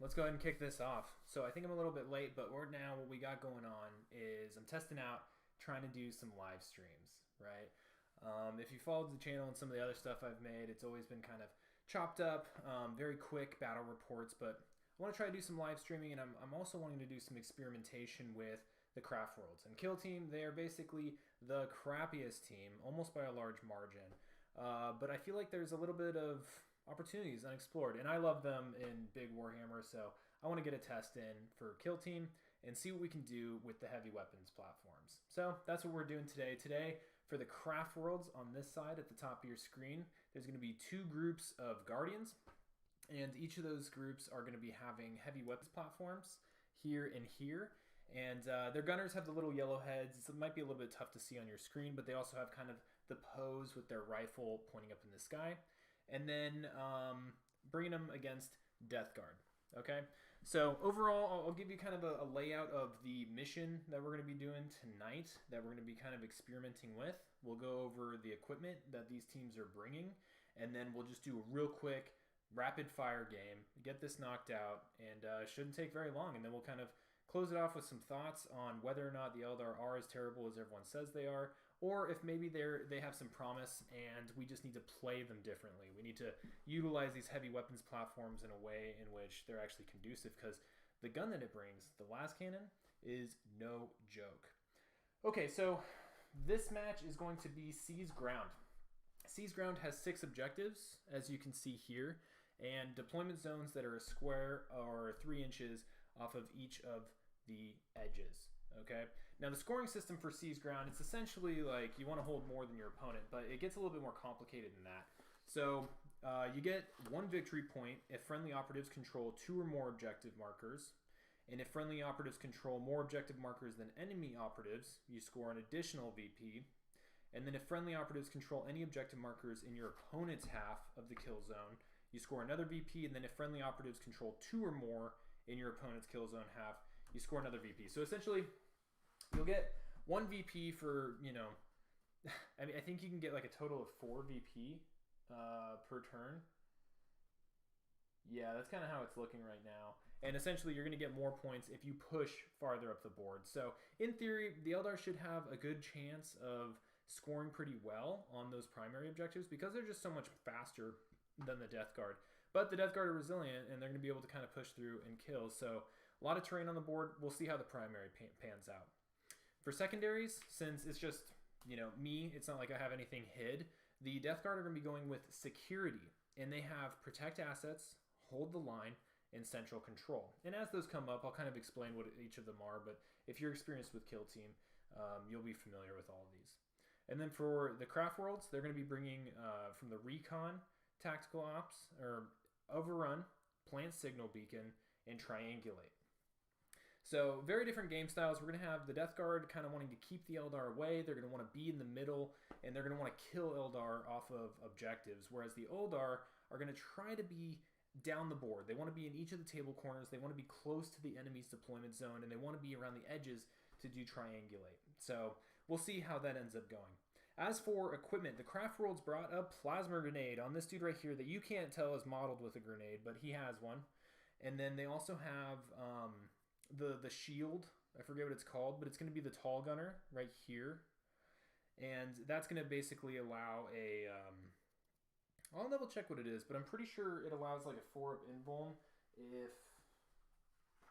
let's go ahead and kick this off. So I think I'm a little bit late, but what we got going on is I'm testing out trying to do some live streams, right? If you followed the channel and some of the other stuff I've made, it's always been kind of chopped up, very quick battle reports, but I want to try to do some live streaming, and I'm also wanting to do some experimentation with the Craftworlds. And Kill Team, they are basically the crappiest team, almost by a large margin. But I feel like there's a little bit of opportunities unexplored, and I love them in big Warhammer, so I want to get a test in for Kill Team and see what we can do with the heavy weapons platforms. So that's what we're doing today. Today, for the Craftworlds on this side at the top of your screen, there's going to be two groups of Guardians, and each of those groups are going to be having heavy weapons platforms here and here. And their gunners have the little yellow heads. It might be a little bit tough to see on your screen, but they also have kind of the pose with their rifle pointing up in the sky. And then bringing them against Death Guard. Okay, so overall, I'll give you kind of a layout of the mission that we're going to be doing tonight, that we're going to be kind of experimenting with. We'll go over the equipment that these teams are bringing, and then we'll just do a real quick rapid fire game, get this knocked out, and shouldn't take very long, and then we'll kind of close it off with some thoughts on whether or not the Eldar are as terrible as everyone says they are, or if maybe they have some promise and we just need to play them differently. We need to utilize these heavy weapons platforms in a way in which they're actually conducive, because the gun that it brings, the las cannon, is no joke. Okay, so this match is going to be Seize Ground. Seize Ground has 6 objectives, as you can see here, and deployment zones that are a square or 3 inches off of each of the edges. Okay, now the scoring system for Seize Ground, it's essentially like you want to hold more than your opponent, but it gets a little bit more complicated than that. So you get 1 victory point if friendly operatives control 2 or more objective markers, and if friendly operatives control more objective markers than enemy operatives, you score an additional VP. And then if friendly operatives control any objective markers in your opponent's half of the kill zone, you score another VP. And then if friendly operatives control 2 or more in your opponent's kill zone half, you score another VP. So essentially, you'll get 1 VP for, I mean, I think you can get like a total of 4 VP per turn. Yeah, that's kind of how it's looking right now. And essentially, you're going to get more points if you push farther up the board. So in theory, the Eldar should have a good chance of scoring pretty well on those primary objectives because they're just so much faster than the Death Guard. But the Death Guard are resilient, and they're going to be able to kind of push through and kill. So a lot of terrain on the board. We'll see how the primary pans out. For secondaries, since it's just, me, it's not like I have anything hid, the Death Guard are going to be going with security. And they have protect assets, hold the line, and central control. And as those come up, I'll kind of explain what each of them are. But if you're experienced with Kill Team, you'll be familiar with all of these. And then for the Craftworlds, they're going to be bringing from the Recon, Tactical Ops, or Overrun, Plant Signal Beacon, and Triangulate. So very different game styles. We're going to have the Death Guard kind of wanting to keep the Eldar away. They're going to want to be in the middle, and they're going to want to kill Eldar off of objectives, whereas the Eldar are going to try to be down the board. They want to be in each of the table corners. They want to be close to the enemy's deployment zone, and they want to be around the edges to do Triangulate. So we'll see how that ends up going. As for equipment, the Craftworlds brought a plasma grenade on this dude right here that you can't tell is modeled with a grenade, but he has one. And then they also have the shield. I forget what it's called, but it's going to be the tall gunner right here. And that's going to basically allow a... I'll double check what it is, but I'm pretty sure it allows like a 4-up invuln if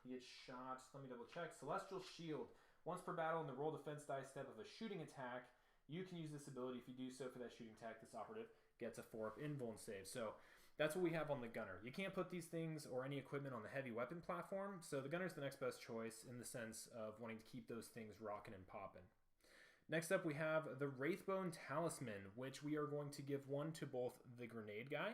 he gets shot. Let me double check. Celestial Shield. Once per battle in the roll defense die step of a shooting attack, you can use this ability. If you do so for that shooting attack, this operative gets a 4-up invuln save. So that's what we have on the gunner. You can't put these things or any equipment on the heavy weapon platform, so the gunner's the next best choice in the sense of wanting to keep those things rocking and popping. Next up, we have the Wraithbone Talisman, which we are going to give one to both the grenade guy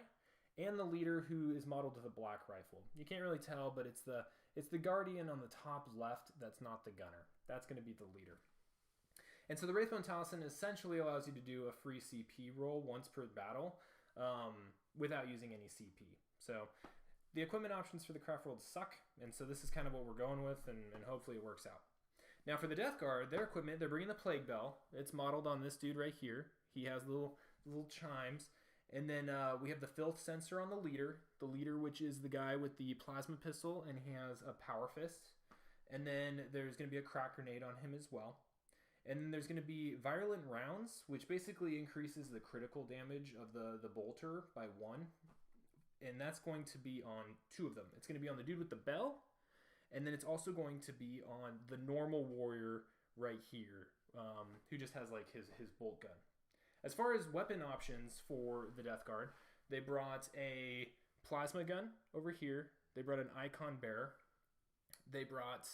and the leader, who is modeled with a black rifle. You can't really tell, but it's the Guardian on the top left that's not the gunner. That's going to be the leader. And so the Wraithbone Talisman essentially allows you to do a free CP roll once per battle without using any CP. So the equipment options for the Craftworlds suck, and so this is kind of what we're going with, and hopefully it works out. Now for the Death Guard, their equipment, they're bringing the Plague Bell. It's modeled on this dude right here. He has little chimes, And then we have the filth sensor on the leader. The leader, which is the guy with the plasma pistol, and he has a power fist. And then there's going to be a crack grenade on him as well. And then there's going to be virulent rounds, which basically increases the critical damage of the bolter by 1. And that's going to be on 2 of them. It's going to be on the dude with the bell, and then it's also going to be on the normal warrior right here, who just has like his bolt gun. As far as weapon options for the Death Guard, they brought a plasma gun over here. They brought an icon bearer. They brought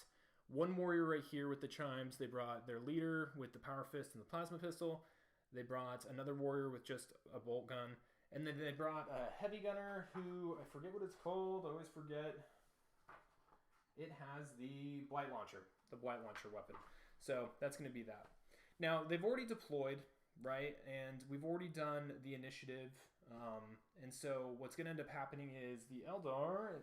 one warrior right here with the chimes. They brought their leader with the power fist and the plasma pistol. They brought another warrior with just a bolt gun. And then they brought a heavy gunner who, I forget what it's called. I always forget. It has the blight launcher weapon. So that's going to be that. Now, they've already deployed, right? And we've already done the initiative. And so what's going to end up happening is the Eldar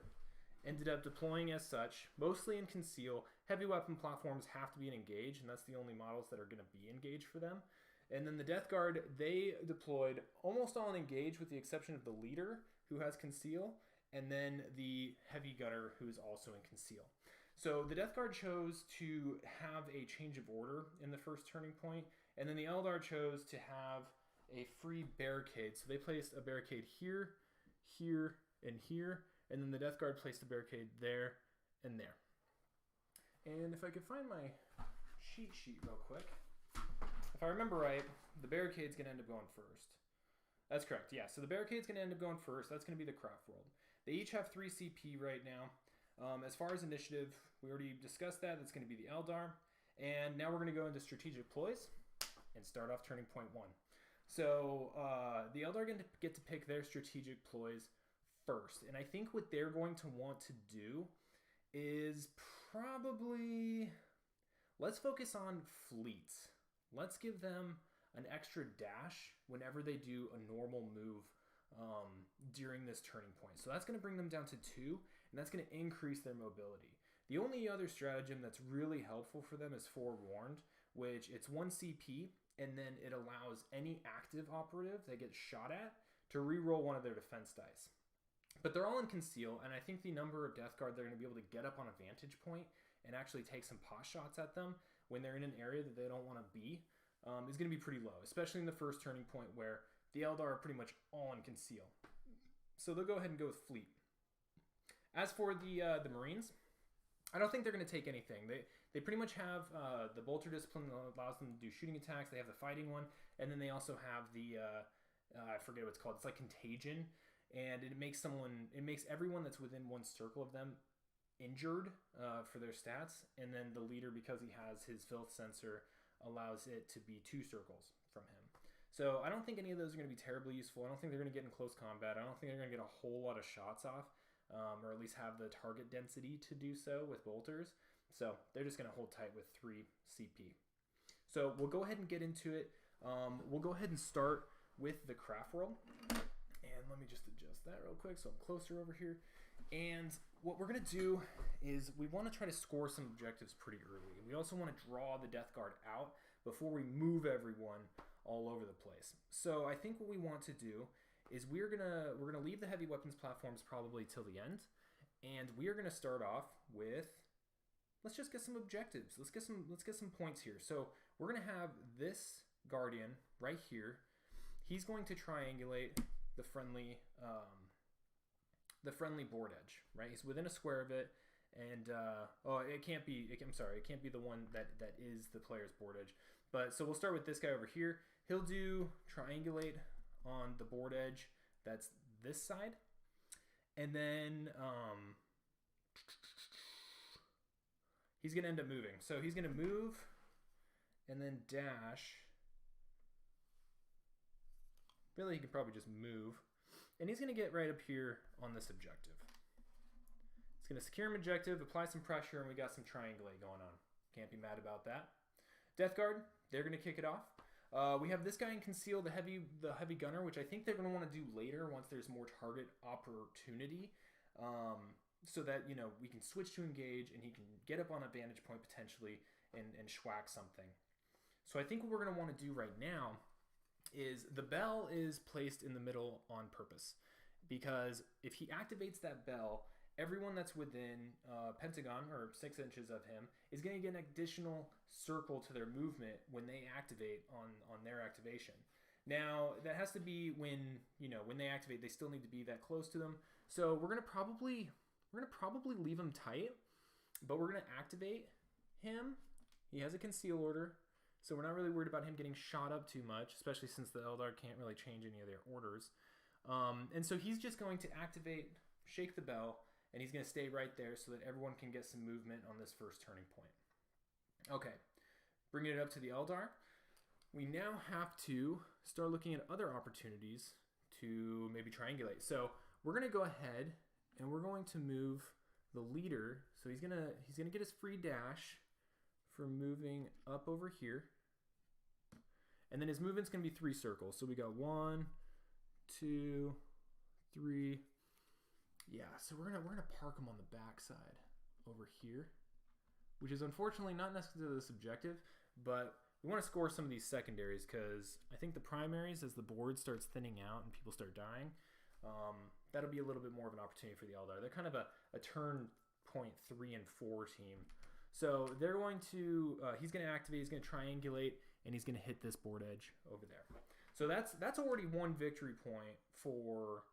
ended up deploying as such, mostly in conceal. Heavy weapon platforms have to be in engage, and that's the only models that are going to be engaged for them. And then the Death Guard, they deployed almost all in engage with the exception of the leader, who has conceal, and then the heavy gunner, who is also in conceal. So the Death Guard chose to have a change of order in the first turning point, and then the Eldar chose to have a free barricade. So they placed a barricade here, here, and here, and then the Death Guard placed a barricade there and there. And if I could find my cheat sheet real quick. If I remember right, the barricade's going to end up going first. That's correct, yeah. So the barricade's going to end up going first. That's going to be the Craftworld. They each have 3 CP right now. As far as initiative, we already discussed that. That's going to be the Eldar. And now we're going to go into strategic ploys and start off turning point 1. So the Eldar get to pick their strategic ploys first. And I think what they're going to want to do is probably... Let's focus on fleets. Let's give them an extra dash whenever they do a normal move during this turning point. So that's going to bring them down to 2, and that's going to increase their mobility. The only other stratagem that's really helpful for them is Forewarned, which it's 1 CP, and then it allows any active operative that gets shot at to reroll one of their defense dice. But they're all in conceal, and I think the number of Death Guard they're going to be able to get up on a vantage point and actually take some pot shots at them when they're in an area that they don't want to be is going to be pretty low, especially in the first turning point where the Eldar are pretty much all in conceal. So they'll go ahead and go with fleet. As for the Marines, I don't think they're going to take anything. They pretty much have the Bolter Discipline that allows them to do shooting attacks. They have the fighting one, and then they also have the I forget what it's called. It's like Contagion, and it makes everyone that's within one circle of them injured for their stats, and then the leader, because he has his filth sensor, allows it to be 2 circles from him. So I don't think any of those are going to be terribly useful. I don't think they're going to get in close combat. I don't think they're going to get a whole lot of shots off, or at least have the target density to do so with bolters. So they're just going to hold tight with 3 CP. So we'll go ahead and get into it. We'll go ahead and start with the Craftworld. And let me just adjust that real quick so I'm closer over here. And what we're going to do is we want to try to score some objectives pretty early. We also want to draw the Death Guard out before we move everyone all over the place. So I think what we want to do is we're gonna leave the heavy weapons platforms probably till the end, and we are gonna start off with, let's just get some objectives. Let's get some points here. So we're gonna have this Guardian right here. He's going to triangulate the friendly board edge, right? He's within a square of it, and it can't be the one that is the player's board edge. But so we'll start with this guy over here. He'll do triangulate on the board edge that's this side, and then he's gonna end up moving. So he's gonna move and then dash. Really, he could probably just move. And he's going to get right up here on this objective. It's going to secure an objective, apply some pressure, and we got some triangulate going on. Can't be mad about that. Death Guard, they're going to kick it off. We have this guy in conceal, the heavy gunner, which I think they're going to want to do later once there's more target opportunity, so that, you know, we can switch to engage and he can get up on a vantage point potentially and schwack something. So I think what we're going to want to do right now is the bell is placed in the middle on purpose, because if he activates that bell, everyone that's within pentagon or 6 inches of him is going to get an additional circle to their movement when they activate on their activation. Now that has to be when they activate, they still need to be that close to them. So we're gonna probably leave him tight, but we're gonna activate him. He has a conceal order, so we're not really worried about him getting shot up too much, especially since the Eldar can't really change any of their orders. And so he's just going to activate, shake the bell, and he's going to stay right there so that everyone can get some movement on this first turning point. Okay, bringing it up to the Eldar, we now have to start looking at other opportunities to maybe triangulate. So we're going to go ahead and we're going to move the leader. So he's gonna get his free dash for moving up over here, and then his movement's going to be 3 circles. So we got 1, 2, 3. Yeah, so we're gonna park him on the back side over here, which is unfortunately not necessarily the objective, but we want to score some of these secondaries, because I think the primaries, as the board starts thinning out and people start dying, that'll be a little bit more of an opportunity for the Eldar. They're kind of a turn point 3 and 4 team. So they're going to, he's going to activate, he's going to triangulate, and he's going to hit this board edge over there. So that's already 1 victory point for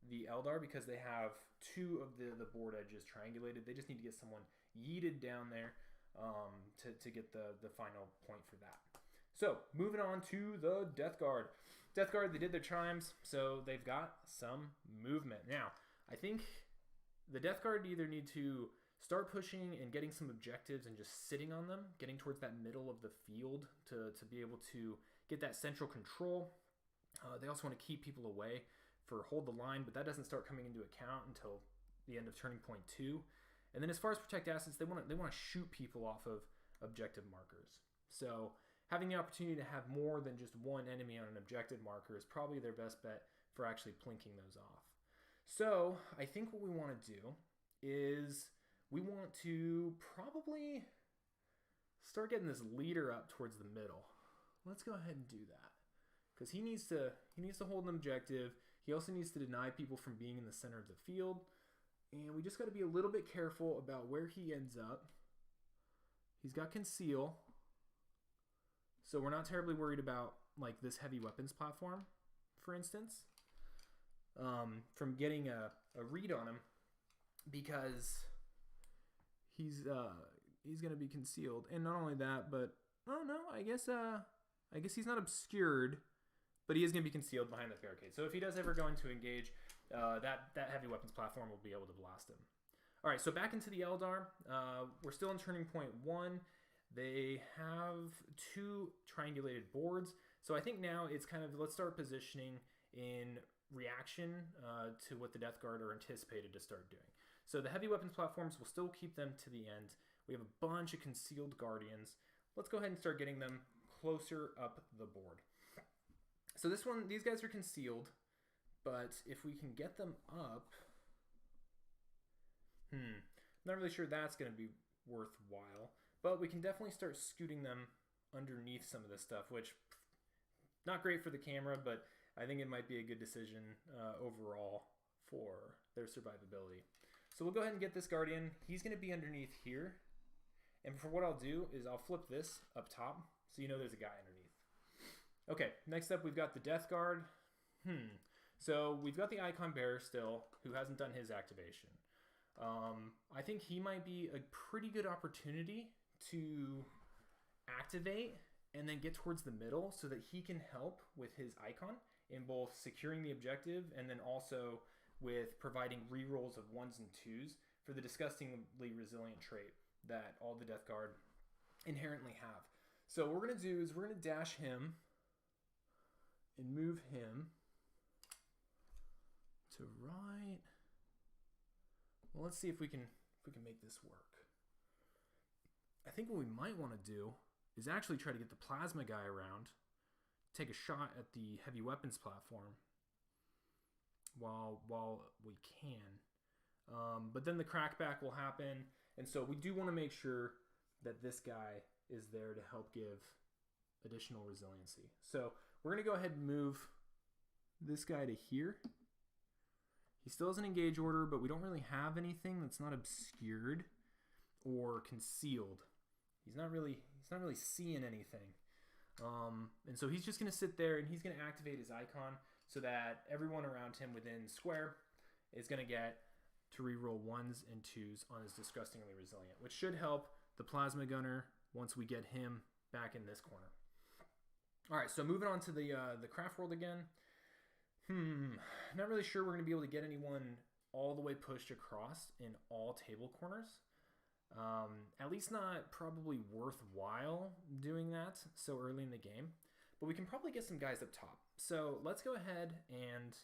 the Eldar, because they have 2 of the board edges triangulated. They just need to get someone yeeted down there to get the final point for that. So moving on to the Death Guard. Death Guard, they did their chimes, so they've got some movement. Now, I think the Death Guard either need to start pushing and getting some objectives and just sitting on them, getting towards that middle of the field to be able to get that central control. They also want to keep people away for hold the line, but that doesn't start coming into account until the end of turning point 2. And then as far as protect assets, they want to shoot people off of objective markers. So having the opportunity to have more than just 1 enemy on an objective marker is probably their best bet for actually plinking those off. So I think what we want to do is we want to probably start getting this leader up towards the middle. Let's go ahead and do that, because he needs to hold an objective. He also needs to deny people from being in the center of the field. And we just got to be a little bit careful about where he ends up. He's got conceal, so we're not terribly worried about like this heavy weapons platform, for instance, from getting a read on him, because he's going to be concealed. And not only that, but oh no, I guess he's not obscured, but he is going to be concealed behind the barricade. So if he does ever go into engage, that heavy weapons platform will be able to blast him. All right, so back into the Eldar. We're still in turning point 1. They have 2 triangulated boards. So I think now it's kind of, let's start positioning in reaction to what the Death Guard are anticipated to start doing. So the heavy weapons platforms will still keep them to the end. We have a bunch of concealed guardians. Let's go ahead and start getting them closer up the board. So these guys are concealed, but if we can get them up, I'm not really sure that's going to be worthwhile, but we can definitely start scooting them underneath some of this stuff, which not great for the camera, but I think it might be a good decision overall for their survivability. So we'll go ahead and get this Guardian. He's going to be underneath here. And for what I'll do is I'll flip this up top so you know there's a guy underneath. Okay, next up we've got the Death Guard. So we've got the Icon Bearer still, who hasn't done his activation. I think he might be a pretty good opportunity to activate and then get towards the middle so that he can help with his icon in both securing the objective and then also with providing rerolls of 1s and 2s for the disgustingly resilient trait that all the Death Guard inherently have. So what we're going to do is we're going to dash him and move him to right. Well, let's see if we can make this work. I think what we might want to do is actually try to get the plasma guy around, take a shot at the heavy weapons platform while we can. But then the crackback will happen, and so we do want to make sure that this guy is there to help give additional resiliency. So we're going to go ahead and move this guy to here. He still has an engage order, but we don't really have anything that's not obscured or concealed. He's not really seeing anything. And so he's just going to sit there, and he's going to activate his icon so that everyone around him within square is going to get to reroll 1s and 2s on his Disgustingly Resilient, which should help the Plasma Gunner once we get him back in this corner. All right, so moving on to the Craftworld again. Not really sure we're going to be able to get anyone all the way pushed across in all table corners. At least not probably worthwhile doing that so early in the game. But we can probably get some guys up top. So let's go ahead and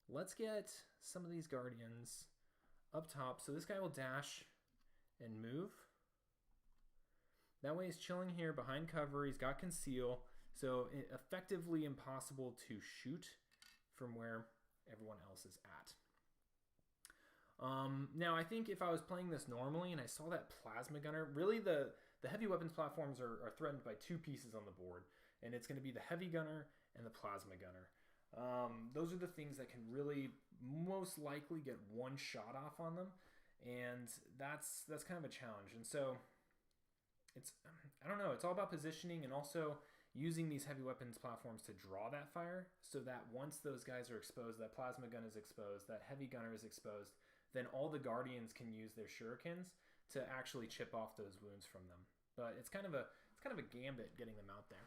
let's get some of these Guardians up top. So this guy will dash and move. That way he's chilling here behind cover. He's got conceal. So effectively impossible to shoot from where everyone else is at. Now, I think if I was playing this normally and I saw that Plasma Gunner, really the heavy weapons platforms are threatened by 2 pieces on the board. And it's going to be the Heavy Gunner and the Plasma Gunner. Those are the things that can really most likely get one shot off on them. And that's kind of a challenge. And so I don't know, it's all about positioning and also using these heavy weapons platforms to draw that fire so that once those guys are exposed, that Plasma Gun is exposed, that Heavy Gunner is exposed, then all the Guardians can use their shurikens to actually chip off those wounds from them. But it's kind of a gambit getting them out there.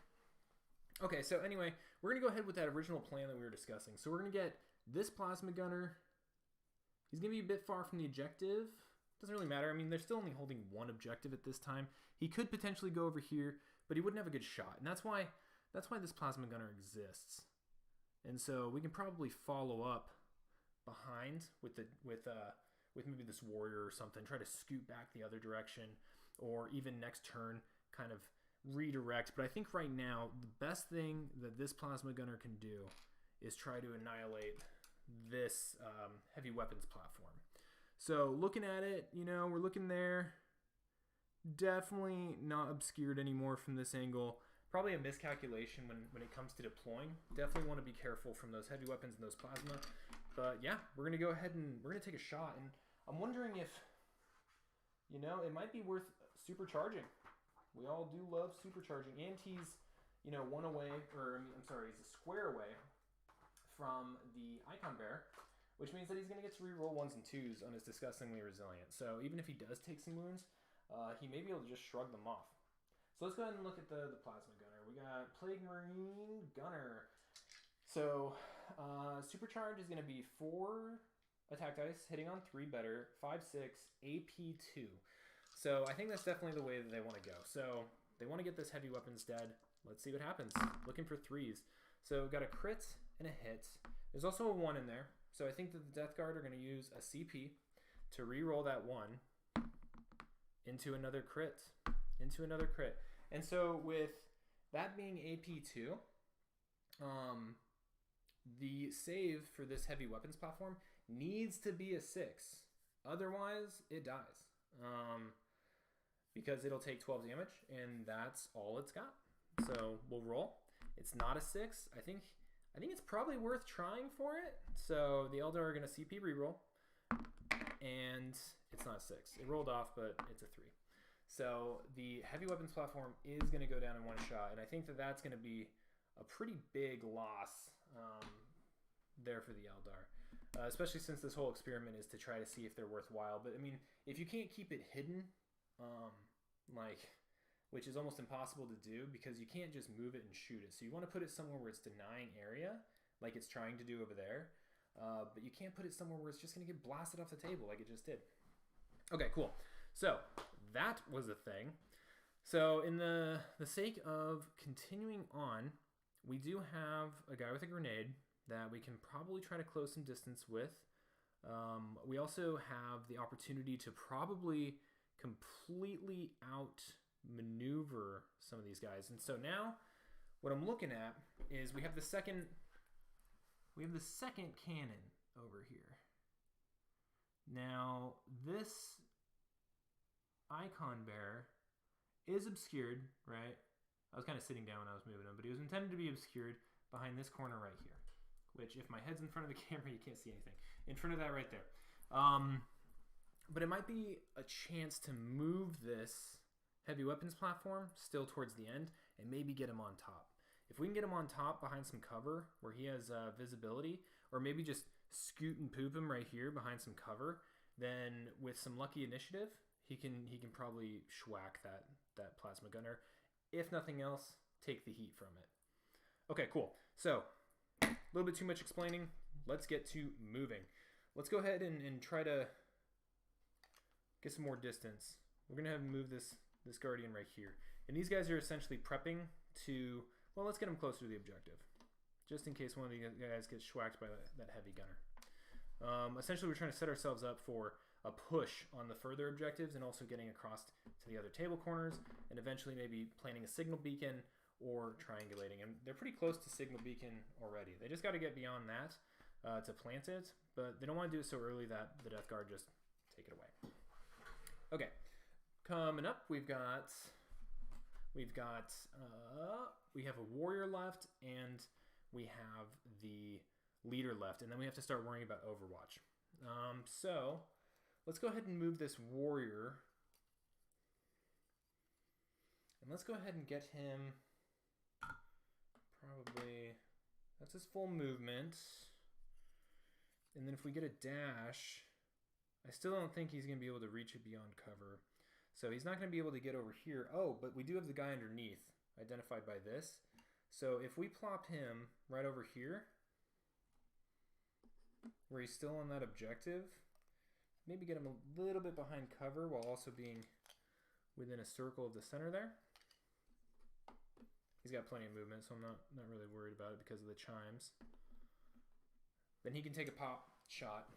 Okay, so anyway, we're going to go ahead with that original plan that we were discussing. So we're going to get this Plasma Gunner. He's going to be a bit far from the objective. Doesn't really matter. I mean, they're still only holding one objective at this time. He could potentially go over here, but he wouldn't have a good shot. And that's why this Plasma Gunner exists. And so we can probably follow up behind with maybe this warrior or something, try to scoot back the other direction, or even next turn kind of redirect. But I think right now the best thing that this Plasma Gunner can do is try to annihilate this heavy weapons platform. So looking at it, we're looking there. Definitely not obscured anymore from this angle. Probably a miscalculation when it comes to deploying. Definitely want to be careful from those heavy weapons and those plasma. But yeah, we're going to go ahead and we're going to take a shot. And I'm wondering if, it might be worth supercharging. We all do love supercharging. And he's, one away, he's a square away from the Icon Bear, which means that he's going to get to reroll 1s and 2s on his Disgustingly Resilient. So even if he does take some wounds, he may be able to just shrug them off. So let's go ahead and look at the Plasma Gunner. We got Plague Marine Gunner. So Supercharge is going to be 4 attack dice, hitting on 3 better, 5, 6, AP 2. So I think that's definitely the way that they want to go. So they want to get this heavy weapons dead. Let's see what happens. Looking for 3s. So got a crit and a hit. There's also a 1 in there. So I think that the Death Guard are going to use a CP to re-roll that 1 into another crit. And so with that being AP2, the save for this heavy weapons platform needs to be a 6. Otherwise, it dies. Because it'll take 12 damage, and that's all it's got. So we'll roll. It's not a 6. I think it's probably worth trying for it. So the Eldar are going to CP reroll, and it's not a 6. It rolled off, but it's a 3. So the heavy weapons platform is going to go down in one shot, and I think that that's going to be a pretty big loss there for the Eldar, especially since this whole experiment is to try to see if they're worthwhile. But I mean, if you can't keep it hidden, which is almost impossible to do because you can't just move it and shoot it. So you want to put it somewhere where it's denying area, like it's trying to do over there. But you can't put it somewhere where it's just going to get blasted off the table like it just did. Okay, cool. So that was a thing. So in the sake of continuing on, we do have a guy with a grenade that we can probably try to close some distance with. We also have the opportunity to probably completely outmaneuver some of these guys. And so now what I'm looking at is we have the second cannon over here. Now this Icon Bear is obscured, right? I was kind of sitting down when I was moving him, but he was intended to be obscured. behind this corner right here. Which, if my head's in front of the camera, you can't see anything. In front of that right there. But it might be a chance to move this heavy weapons platform still towards the end and maybe get him on top. If we can get him on top behind some cover where he has visibility, or maybe just scoot and poop him right here behind some cover, then with some lucky initiative, he can probably schwack that plasma gunner. If nothing else, take the heat from it. Okay, cool. So, a little bit too much explaining. Let's get to moving. Let's go ahead and try to get some more distance. We're going to have him move this Guardian right here. And these guys are essentially prepping to, well, let's get them closer to the objective. Just in case one of the guys gets schwacked by that heavy gunner. Essentially, we're trying to set ourselves up for a push on the further objectives and also getting across to the other table corners and eventually maybe planting a signal beacon or triangulating. And they're pretty close to signal beacon already. They just got to get beyond that to plant it, but they don't want to do it so early that the Death Guard just take it away. Okay, coming up, we have a warrior left, and we have the leader left, and then we have to start worrying about Overwatch. So let's go ahead and move this warrior, and let's go ahead and get him. Probably that's his full movement, and then if we get a dash, I still don't think he's going to be able to reach it beyond cover. So he's not going to be able to get over here. Oh, but we do have the guy underneath, identified by this. So if we plop him right over here, where he's still on that objective, maybe get him a little bit behind cover while also being within a circle of the center there. He's got plenty of movement, so I'm not really worried about it because of the chimes. Then he can take a pop shot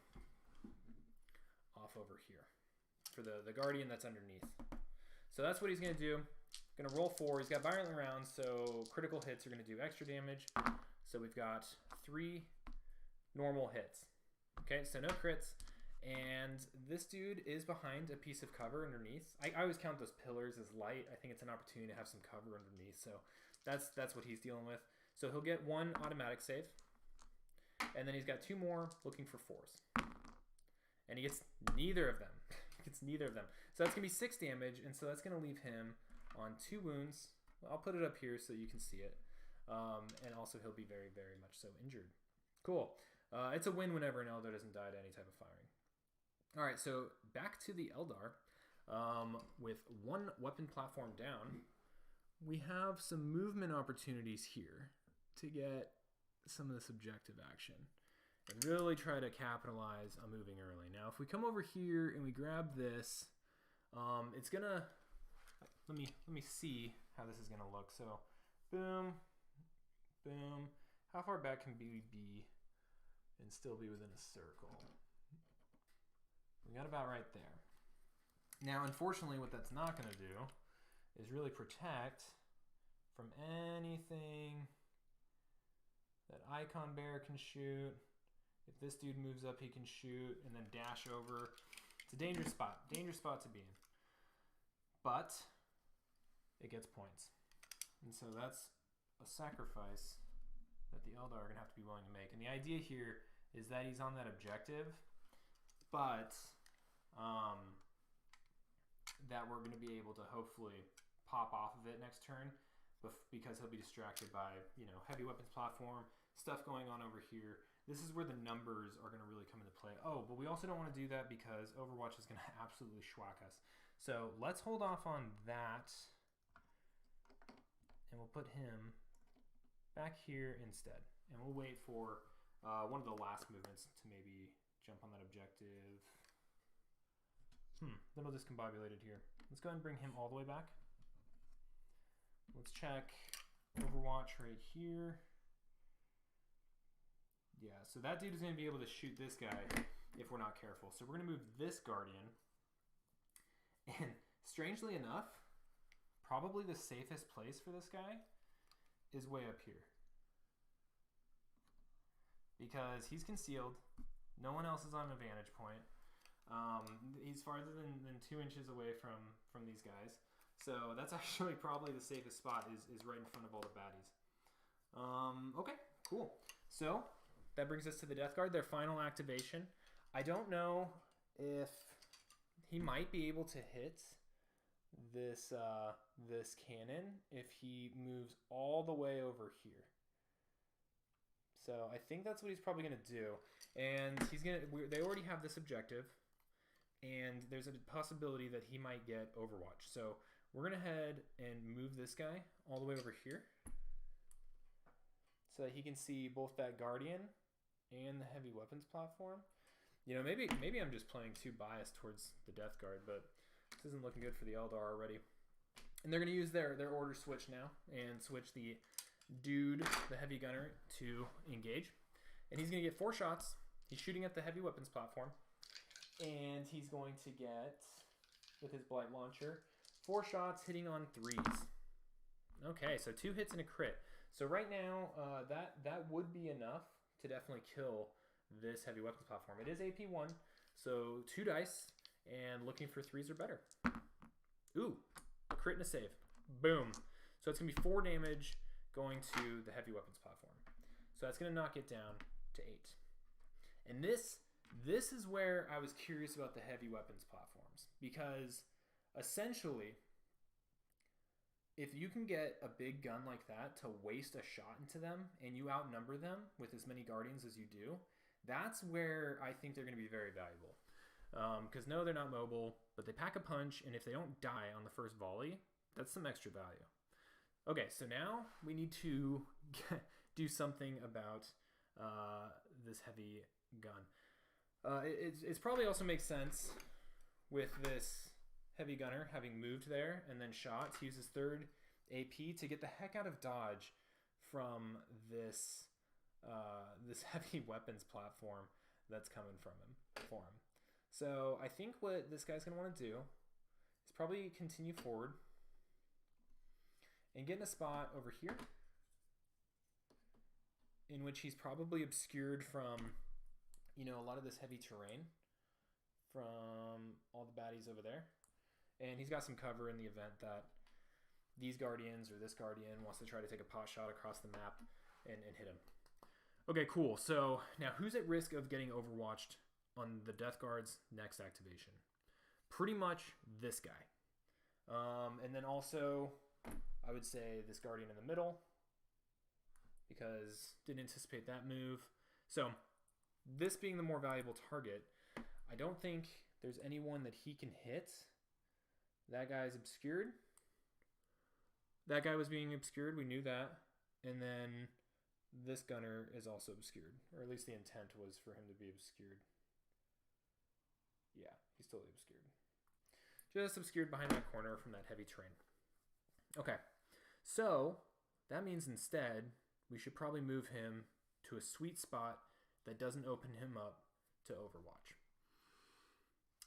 off over here for the Guardian that's underneath. So that's what he's going to do. Going to roll 4. He's got violent rounds, so critical hits are going to do extra damage. So we've got 3 normal hits. Okay, so no crits. And this dude is behind a piece of cover underneath. I always count those pillars as light. I think it's an opportunity to have some cover underneath. So that's what he's dealing with. So he'll get 1 automatic save. And then he's got 2 more looking for 4s. And he gets neither of them. He gets neither of them. So that's going to be 6 damage. And so that's going to leave him on 2 wounds. I'll put it up here so you can see it. And also he'll be very, very much so injured. Cool. It's a win whenever an Eldar doesn't die to any type of firing. All right, so back to the Eldar. With 1 weapon platform down, we have some movement opportunities here to get some of this objective action and really try to capitalize on moving early. Now, if we come over here and we grab this, it's gonna, let me see how this is gonna look. So, boom, boom. How far back can we be and still be within a circle? We got about right there. Now, unfortunately, what that's not gonna do is really protect from anything that Icon Bear can shoot. If this dude moves up, he can shoot and then dash over. It's a dangerous spot to be in. But it gets points. And so that's a sacrifice that the Eldar are going to have to be willing to make. And the idea here is that he's on that objective, but that we're going to be able to hopefully pop off of it next turn because he'll be distracted by, heavy weapons platform, stuff going on over here. This is where the numbers are going to really come into play. Oh, but we also don't want to do that because Overwatch is going to absolutely schwack us. So let's hold off on that, and we'll put him back here instead. And we'll wait for one of the last movements to maybe jump on that objective. Little discombobulated here. Let's go ahead and bring him all the way back. Let's check Overwatch right here. Yeah, so that dude is going to be able to shoot this guy if we're not careful. So we're going to move this Guardian. And strangely enough, probably the safest place for this guy is way up here. Because he's concealed. No one else is on a vantage point. He's farther than 2 inches away from these guys. So that's actually probably the safest spot is right in front of all the baddies. Okay, cool. So that brings us to the Death Guard, their final activation. I don't know if he might be able to hit this this cannon if he moves all the way over here. So I think that's what he's probably going to do. And they already have this objective, and there's a possibility that he might get Overwatch. So we're going to head and move this guy all the way over here so that he can see both that Guardian and the heavy weapons platform. You know, maybe I'm just playing too biased towards the Death Guard, but this isn't looking good for the Eldar already. And they're going to use their order switch now and switch the dude, the heavy gunner, to engage. And he's going to get 4 shots. He's shooting at the heavy weapons platform. And he's going to get, with his Blight Launcher, 4 shots hitting on 3s. Okay, so 2 hits and a crit. So right now, that would be enough to definitely kill this heavy weapons platform. It is AP1, so 2 dice, and looking for 3s or better. Ooh, a crit and a save. Boom. So it's going to be 4 damage going to the heavy weapons platform. So that's going to knock it down to 8. And this is where I was curious about the heavy weapons platforms, because essentially, if you can get a big gun like that to waste a shot into them and you outnumber them with as many Guardians as you do, that's where I think they're going to be very valuable. Because no, they're not mobile, but they pack a punch, and if they don't die on the first volley, that's some extra value. Okay, so now we need to do something about this heavy gun. It's probably also makes sense with this heavy gunner having moved there and then shot to use his 3rd AP to get the heck out of dodge from this this heavy weapons platform that's coming for him. So I think what this guy's going to want to do is probably continue forward and get in a spot over here in which he's probably obscured from, you know, a lot of this heavy terrain from all the baddies over there. And he's got some cover in the event that these Guardians or this Guardian wants to try to take a pot shot across the map and hit him. Okay, cool. So now who's at risk of getting overwatched on the Death Guard's next activation? Pretty much this guy. And then also, I would say this Guardian in the middle, because didn't anticipate that move. So this being the more valuable target, I don't think there's anyone that he can hit. That guy's obscured. That guy was being obscured. We knew that. And then this gunner is also obscured. Or at least the intent was for him to be obscured. Yeah, he's totally obscured. Just obscured behind that corner from that heavy terrain. Okay. So that means instead we should probably move him to a sweet spot that doesn't open him up to Overwatch.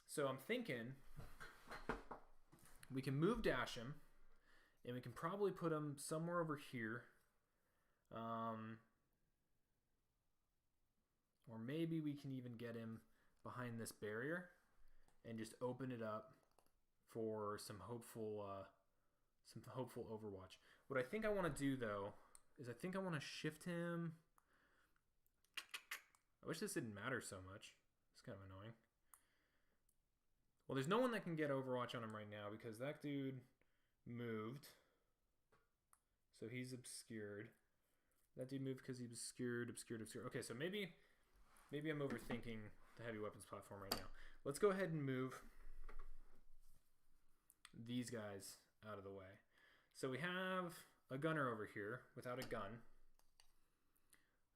So I'm thinking we can move dash him, and we can probably put him somewhere over here. Or maybe we can even get him behind this barrier and just open it up for some hopeful Overwatch. What I think I want to do, though, is I think I want to shift him. I wish this didn't matter so much. It's kind of annoying. Well, there's no one that can get Overwatch on him right now because that dude moved. So he's obscured. That dude moved because he's obscured. Okay, so maybe I'm overthinking the heavy weapons platform right now. Let's go ahead and move these guys out of the way. So we have a gunner over here without a gun.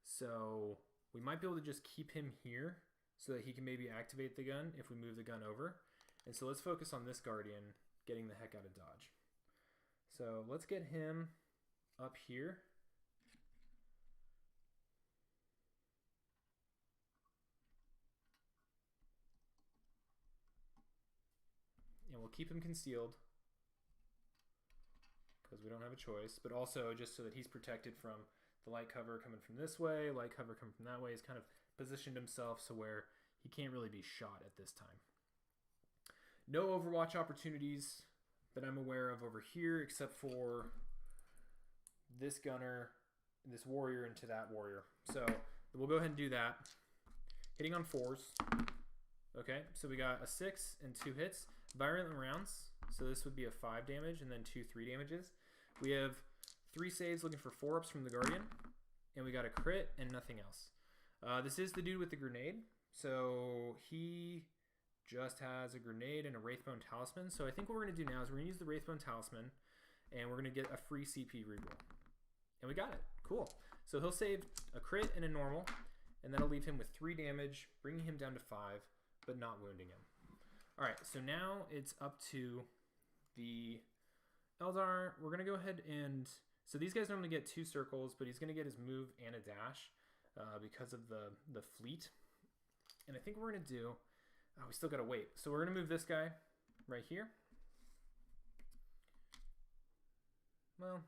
So we might be able to just keep him here so that he can maybe activate the gun if we move the gun over. And so let's focus on this Guardian getting the heck out of dodge. So let's get him up here. And we'll keep him concealed because we don't have a choice, but also just so that he's protected from the light cover coming from this way, light cover coming from that way. He's kind of positioned himself so where he can't really be shot at this time. No Overwatch opportunities that I'm aware of over here except for this gunner this warrior into that warrior. So we'll go ahead and do that. Hitting on 4s. Okay, so we got a 6 and 2 hits. Virulent rounds. So this would be a 5 damage and then 2 3 damages. We have 3 saves looking for 4-ups from the Guardian. And we got a crit and nothing else. This is the dude with the grenade. So he just has a grenade and a Wraithbone Talisman. So I think what we're going to do now is we're going to use the Wraithbone Talisman. And we're going to get a free CP reroll. And we got it. Cool. So he'll save a crit and a normal. And that'll leave him with 3 damage, bringing him down to 5, but not wounding him. Alright, so now it's up to the Eldar. We're going to go ahead and... So these guys normally get 2 circles, but he's going to get his move and a dash because of the fleet. And I think what we're going to do... Oh, we still got to wait. So we're going to move this guy right here. Well,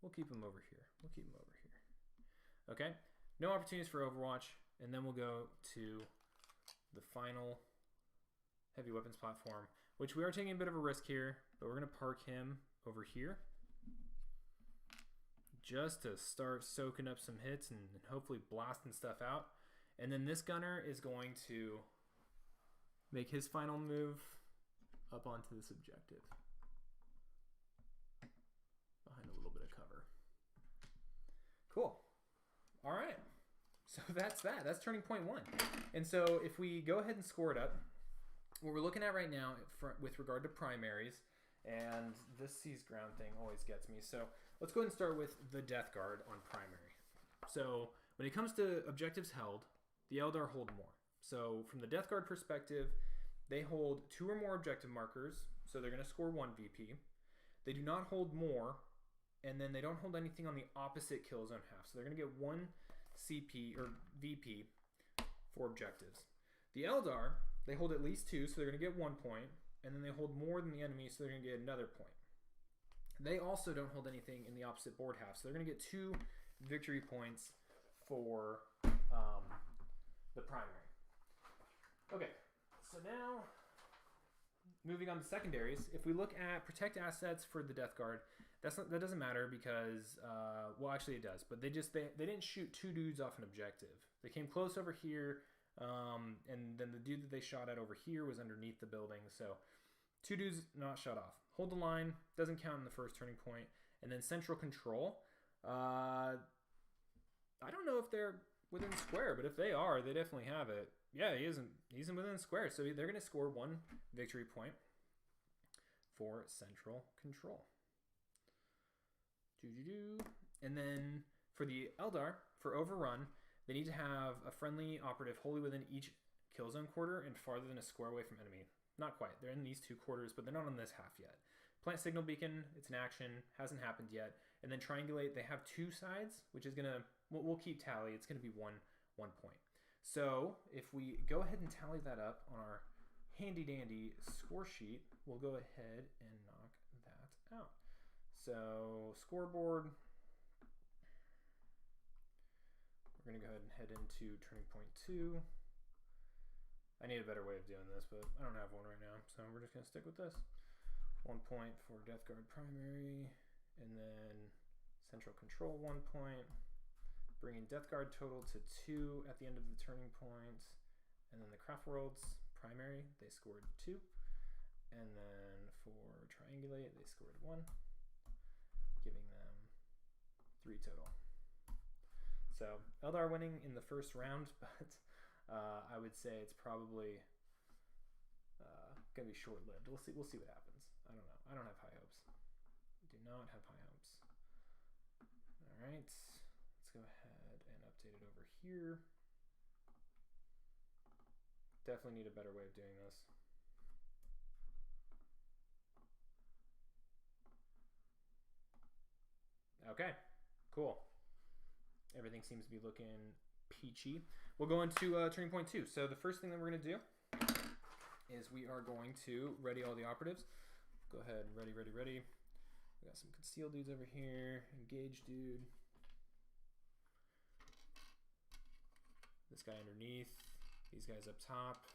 we'll keep him over here. Okay, no opportunities for Overwatch. And then we'll go to the final heavy weapons platform, which we are taking a bit of a risk here, but we're going to park him over here just to start soaking up some hits and hopefully blasting stuff out. And then this gunner is going to make his final move up onto this objective behind a little bit of cover. Cool. All right. So that's that. That's turning point 1. And so if we go ahead and score it up, what we're looking at right now with regard to primaries, and this seize ground thing always gets me. So let's go ahead and start with the Death Guard on primary. So when it comes to objectives held, the Eldar hold more. So from the Death Guard perspective, they hold 2 or more objective markers, so they're going to score 1 VP. They do not hold more, and then they don't hold anything on the opposite kill zone half. So they're going to get 1 CP or VP for objectives. The Eldar, they hold at least 2, so they're going to get 1 point, and then they hold more than the enemy, so they're going to get another point. They also don't hold anything in the opposite board half, so they're going to get 2 victory points for the primary. Okay, so now moving on to secondaries. If we look at protect assets for the Death Guard, that doesn't matter because, well, actually it does, but they didn't shoot 2 dudes off an objective. They came close over here, and then the dude that they shot at over here was underneath the building, so 2 dudes not shot off. Hold the line, doesn't count in the first turning point, and then central control. I don't know if they're within square, but if they are, they definitely have it. Yeah, he's in within square, so they're going to score 1 victory point for central control. And then for the Eldar, for overrun, they need to have a friendly operative wholly within each kill zone quarter and farther than a square away from enemy. Not quite. They're in these 2 quarters, but they're not on this half yet. Plant signal beacon, it's an action, hasn't happened yet. And then triangulate, they have 2 sides, which is going to, we'll keep tally. It's going to be one point. So if we go ahead and tally that up on our handy dandy score sheet, we'll go ahead and knock that out. So scoreboard, we're going to go ahead and head into turning point 2. I need a better way of doing this, but I don't have one right now, so we're just going to stick with this. 1 point for Death Guard primary, and then central control 1 point, bringing Death Guard total to 2 at the end of the turning point, and then the Craftworlds primary, they scored 2, and then for triangulate, they scored 1, giving them 3 total. So Eldar winning in the first round, but I would say it's probably gonna be short-lived. We'll see what happens. I don't know. I don't have high hopes. Do not have high hopes. All right, let's go ahead and update it over here. Definitely need a better way of doing this. Okay, cool. Everything seems to be looking peachy. We'll go into turning point 2. So the first thing that we're going to do is we are going to ready all the operatives. Go ahead, ready. We got some concealed dudes over here. Engage dude. This guy underneath. These guys up top.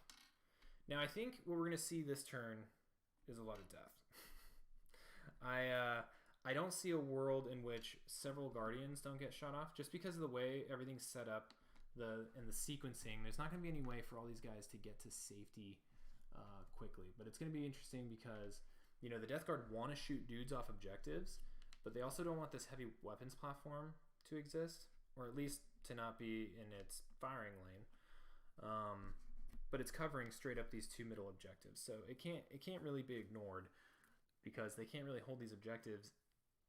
Now I think what we're going to see this turn is a lot of death. I don't see a world in which several Guardians don't get shot off, just because of the way everything's set up, and the sequencing. There's not going to be any way for all these guys to get to safety quickly. But it's going to be interesting because, you know, the Death Guard want to shoot dudes off objectives, but they also don't want this heavy weapons platform to exist, or at least to not be in its firing lane. But it's covering straight up these two middle objectives, so it can't really be ignored, because they can't really hold these objectives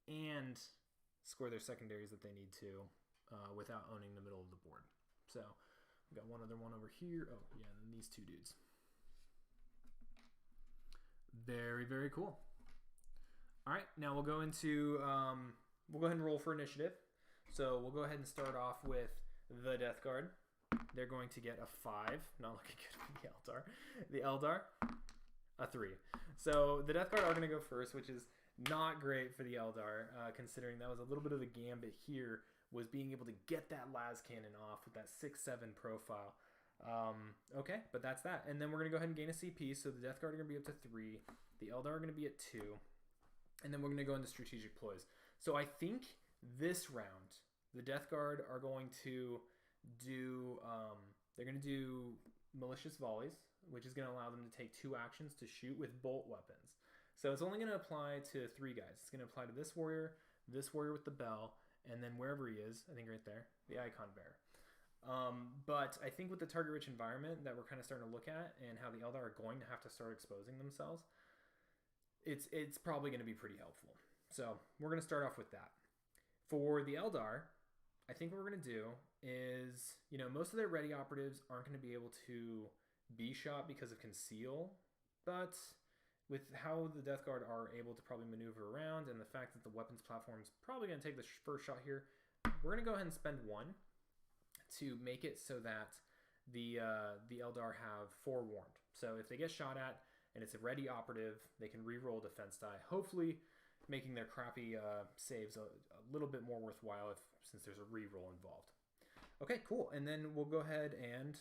and score their secondaries that they need to without owning the middle of the board. So we got one other one over here. Oh yeah, and these two dudes. Very, very cool. All right, now we'll go into we'll go ahead and roll for initiative. So we'll go ahead and start off with the Death Guard. They're going to get a 5. Not looking good for the Eldar. The Eldar, a 3. So the Death Guard are going to go first, which is not great for the Eldar, considering that was a little bit of the gambit here, was being able to get that las cannon off with that 6-7 profile. Okay, but that's that. And then we're going to go ahead and gain a CP, so the Death Guard are going to be up to 3. The Eldar are going to be at 2. And then we're going to go into strategic ploys. So I think this round, the Death Guard are going to do, they're going to do malicious volleys, which is going to allow them to take 2 actions to shoot with bolt weapons. So it's only going to apply to 3 guys. It's going to apply to this warrior with the bell, and then wherever he is, I think right there, the icon bearer. But I think with the target-rich environment that we're kind of starting to look at, and how the Eldar are going to have to start exposing themselves, it's probably going to be pretty helpful. So we're going to start off with that. For the Eldar, I think what we're going to do is, you know, most of their ready operatives aren't going to be able to be shot because of conceal, but with how the Death Guard are able to probably maneuver around, and the fact that the weapons platform is probably going to take the first shot here, we're going to go ahead and spend 1 to make it so that the Eldar have forewarned. So if they get shot at and it's a ready operative, they can re-roll defense die, hopefully making their crappy saves a little bit more worthwhile since there's a re-roll involved. Okay, cool. And then we'll go ahead and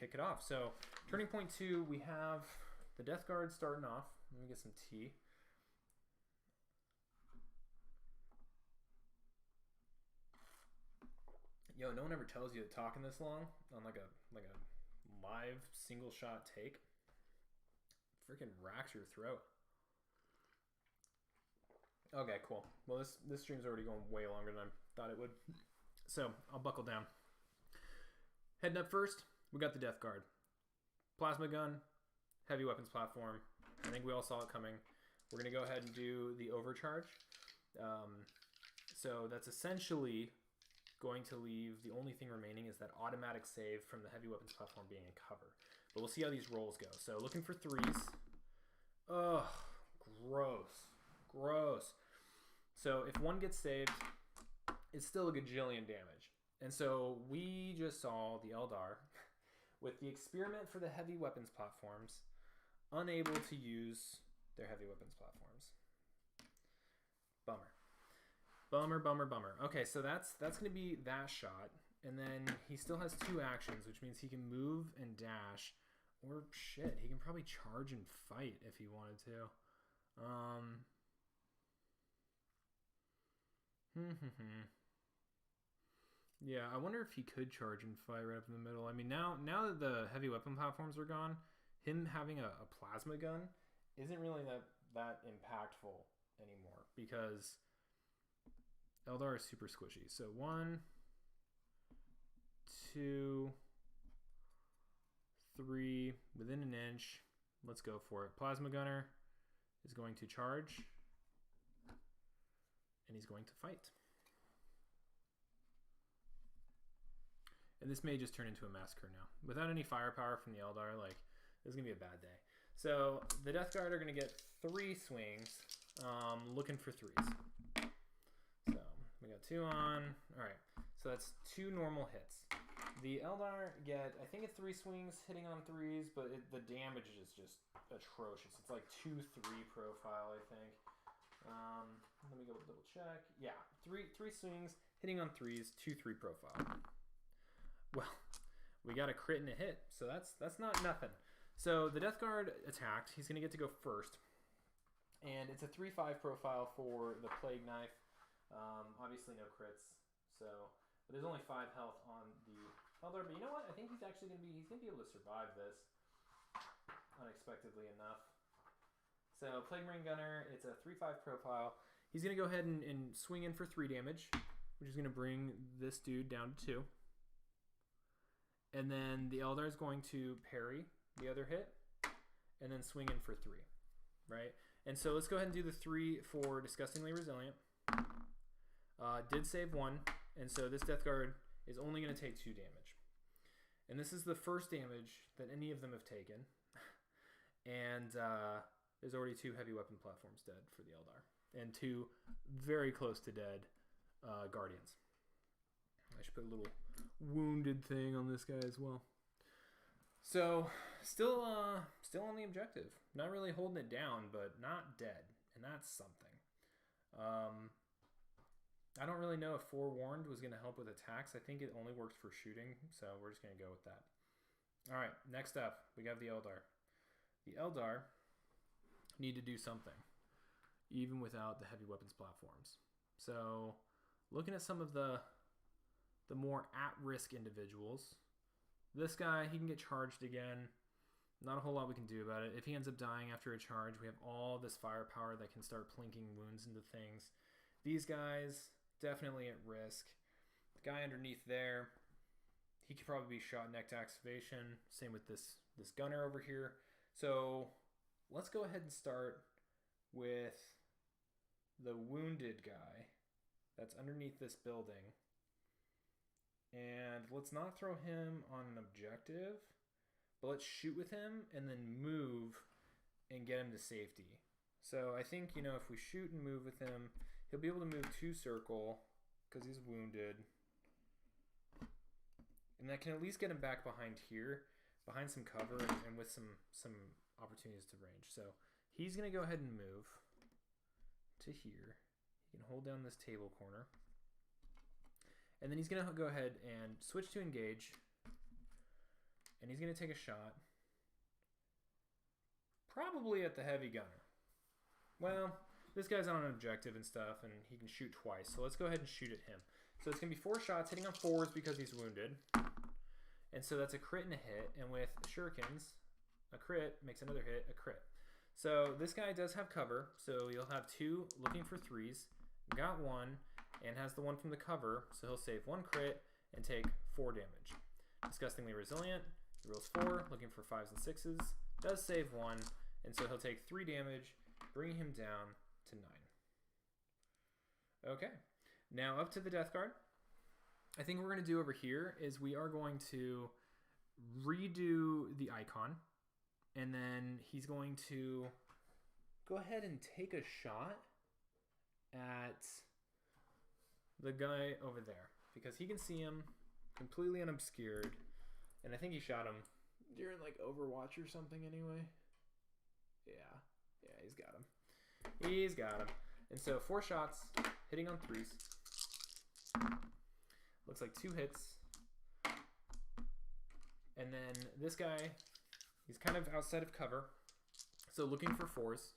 kick it off. So turning point 2, we have the Death Guard starting off. Let me get some tea. Yo, no one ever tells you to talk in this long on like a live single shot take. Freaking racks your throat. Okay, cool. Well, this stream's already going way longer than I thought it would. So I'll buckle down. Heading up first, we got the Death Guard. Plasma gun, heavy weapons platform. I think we all saw it coming. We're going to go ahead and do the overcharge. So that's essentially going to leave, the only thing remaining is that automatic save from the heavy weapons platform being in cover. But we'll see how these rolls go. So looking for 3s. Ugh, gross. Gross. So if 1 gets saved, it's still a gajillion damage. And so we just saw the Eldar with the experiment for the heavy weapons platforms unable to use their heavy weapons platforms. Bummer. Bummer, bummer, bummer. Okay, so that's going to be that shot. And then he still has 2 actions, which means he can move and dash. Or shit, he can probably charge and fight if he wanted to. Yeah, I wonder if he could charge and fight right up in the middle. I mean, now that the heavy weapon platforms are gone, him having a plasma gun isn't really that impactful anymore, because Eldar is super squishy. So 1, 2, 3, within an inch. Let's go for it. Plasma gunner is going to charge, and he's going to fight. And this may just turn into a massacre now. Without any firepower from the Eldar, like, this is going to be a bad day. So the Death Guard are going to get 3 swings, looking for 3s. So we got 2 on. All right, so that's 2 normal hits. The Eldar get, I think, 3 swings hitting on 3s, but the damage is just atrocious. It's like 2-3 profile, I think. Let me go double check. Yeah, 3 swings hitting on 3s, 2-3 profile. Well, we got a crit and a hit, so that's not nothing. So the Death Guard attacked. He's going to get to go first. And it's a 3/5 profile for the Plague Knife. Obviously no crits, so but there's only 5 health on the Eldar. But you know what? I think he's actually gonna be able to survive this unexpectedly enough. So Plague Marine Gunner, it's a 3/5 profile. He's gonna go ahead and swing in for 3 damage, which is gonna bring this dude down to 2. And then the Eldar is going to parry the other hit, and then swing in for 3, right? And so let's go ahead and do the 3 for Disgustingly Resilient. Did save 1, and so this Death Guard is only going to take 2 damage. And this is the first damage that any of them have taken. And there's already 2 heavy weapon platforms dead for the Eldar, and 2 very close to dead Guardians. I should put a little wounded thing on this guy as well. So still on the objective. Not really holding it down, but not dead, and that's something. I don't really know if Forewarned was going to help with attacks. I think it only works for shooting, so we're just going to go with that. All right, next up, we have the Eldar. The Eldar need to do something, even without the heavy weapons platforms. So looking at some of the more at-risk individuals, this guy, he can get charged again. Not a whole lot we can do about it. If he ends up dying after a charge, we have all this firepower that can start plinking wounds into things. These guys, definitely at risk. The guy underneath there, he could probably be shot neck to activation. Same with this gunner over here. So let's go ahead and start with the wounded guy that's underneath this building. And let's not throw him on an objective, but let's shoot with him and then move and get him to safety. So I think, if we shoot and move with him, he'll be able to move to circle because he's wounded. And that can at least get him back behind here, behind some cover and with some opportunities to range. So he's going to go ahead and move to here. He can hold down this table corner. And then he's going to go ahead and switch to engage. And he's going to take a shot. Probably at the heavy gunner. Well, this guy's on an objective and stuff, and he can shoot twice. So let's go ahead and shoot at him. So it's going to be 4 shots, hitting on 4s because he's wounded. And so that's a crit and a hit. And with shurikens, a crit makes another hit, a crit. So this guy does have cover. So you'll have 2 looking for 3s. Got 1. And has the 1 from the cover, so he'll save 1 crit and take 4 damage. Disgustingly Resilient, he rolls 4, looking for 5s and 6s, does save 1, and so he'll take 3 damage, bringing him down to 9. Okay, now up to the Death Guard. I think what we're going to do over here is we are going to redo the icon, and then he's going to go ahead and take a shot at the guy over there, because he can see him completely unobscured, and I think he shot him during like Overwatch or something anyway. Yeah, he's got him. And so 4 shots, hitting on 3s. Looks like 2 hits. And then this guy, he's kind of outside of cover, so looking for 4s.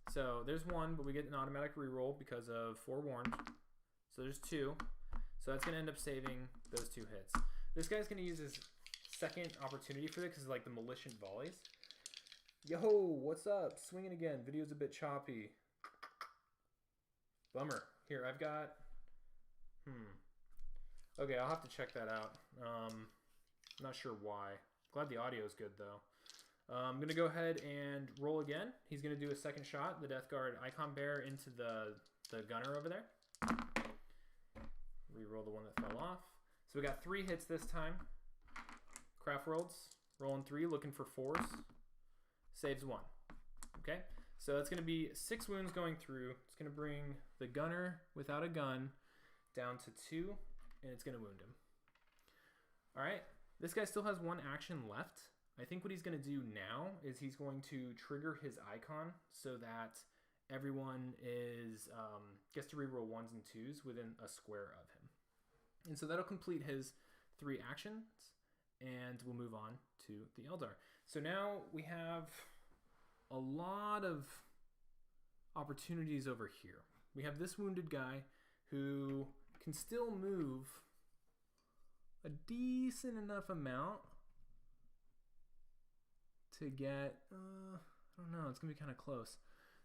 So there's 1, but we get an automatic reroll because of Forewarned. So there's 2. So that's going to end up saving those 2 hits. This guy's going to use his second opportunity for it because it's like the Malicious Volleys. Yo, what's up? Swinging again. Video's a bit choppy. Bummer. Here, I've got... Okay, I'll have to check that out. Not sure why. Glad the audio is good, though. I'm going to go ahead and roll again. He's going to do a second shot. The Death Guard Icon Bear into the gunner over there. Reroll the one that fell off. So we got 3 hits this time. Craftworlds, rolling 3, looking for 4s. Saves 1. Okay, so that's going to be 6 wounds going through. It's going to bring the gunner without a gun down to 2, and it's going to wound him. All right, this guy still has 1 action left. I think what he's going to do now is he's going to trigger his icon so that everyone gets to reroll 1s and 2s within a square of him. And so that'll complete his 3 actions, and we'll move on to the Eldar. So now we have a lot of opportunities over here. We have this wounded guy who can still move a decent enough amount to get, I don't know, it's going to be kind of close.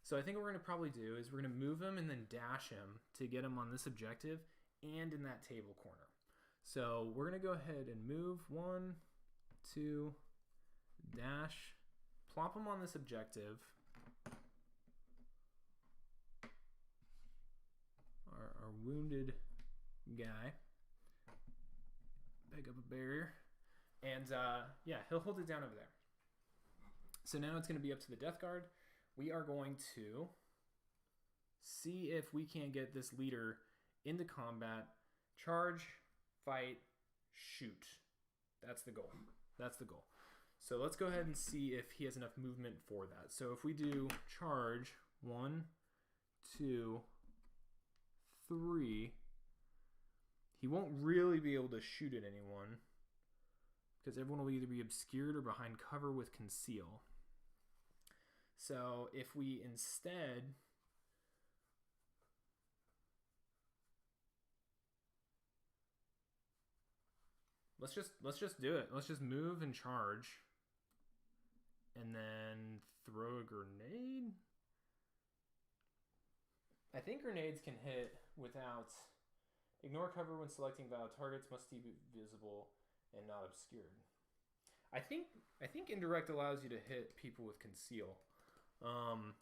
So I think what we're going to probably do is we're going to move him and then dash him to get him on this objective and in that table corner. So we're going to go ahead and move 1, 2, dash, plop him on this objective. Our wounded guy. Pick up a barrier. And yeah, he'll hold it down over there. So now it's going to be up to the Death Guard. We are going to see if we can get this leader into combat. Charge, fight, shoot. That's the goal. That's the goal. So let's go ahead and see if he has enough movement for that. So if we do charge, 1, 2, 3, he won't really be able to shoot at anyone because everyone will either be obscured or behind cover with conceal. So if we instead let's just do it. Let's just move and charge and then throw a grenade. I think grenades can hit without ignore cover when selecting valid targets, must be visible and not obscured. I think indirect allows you to hit people with conceal.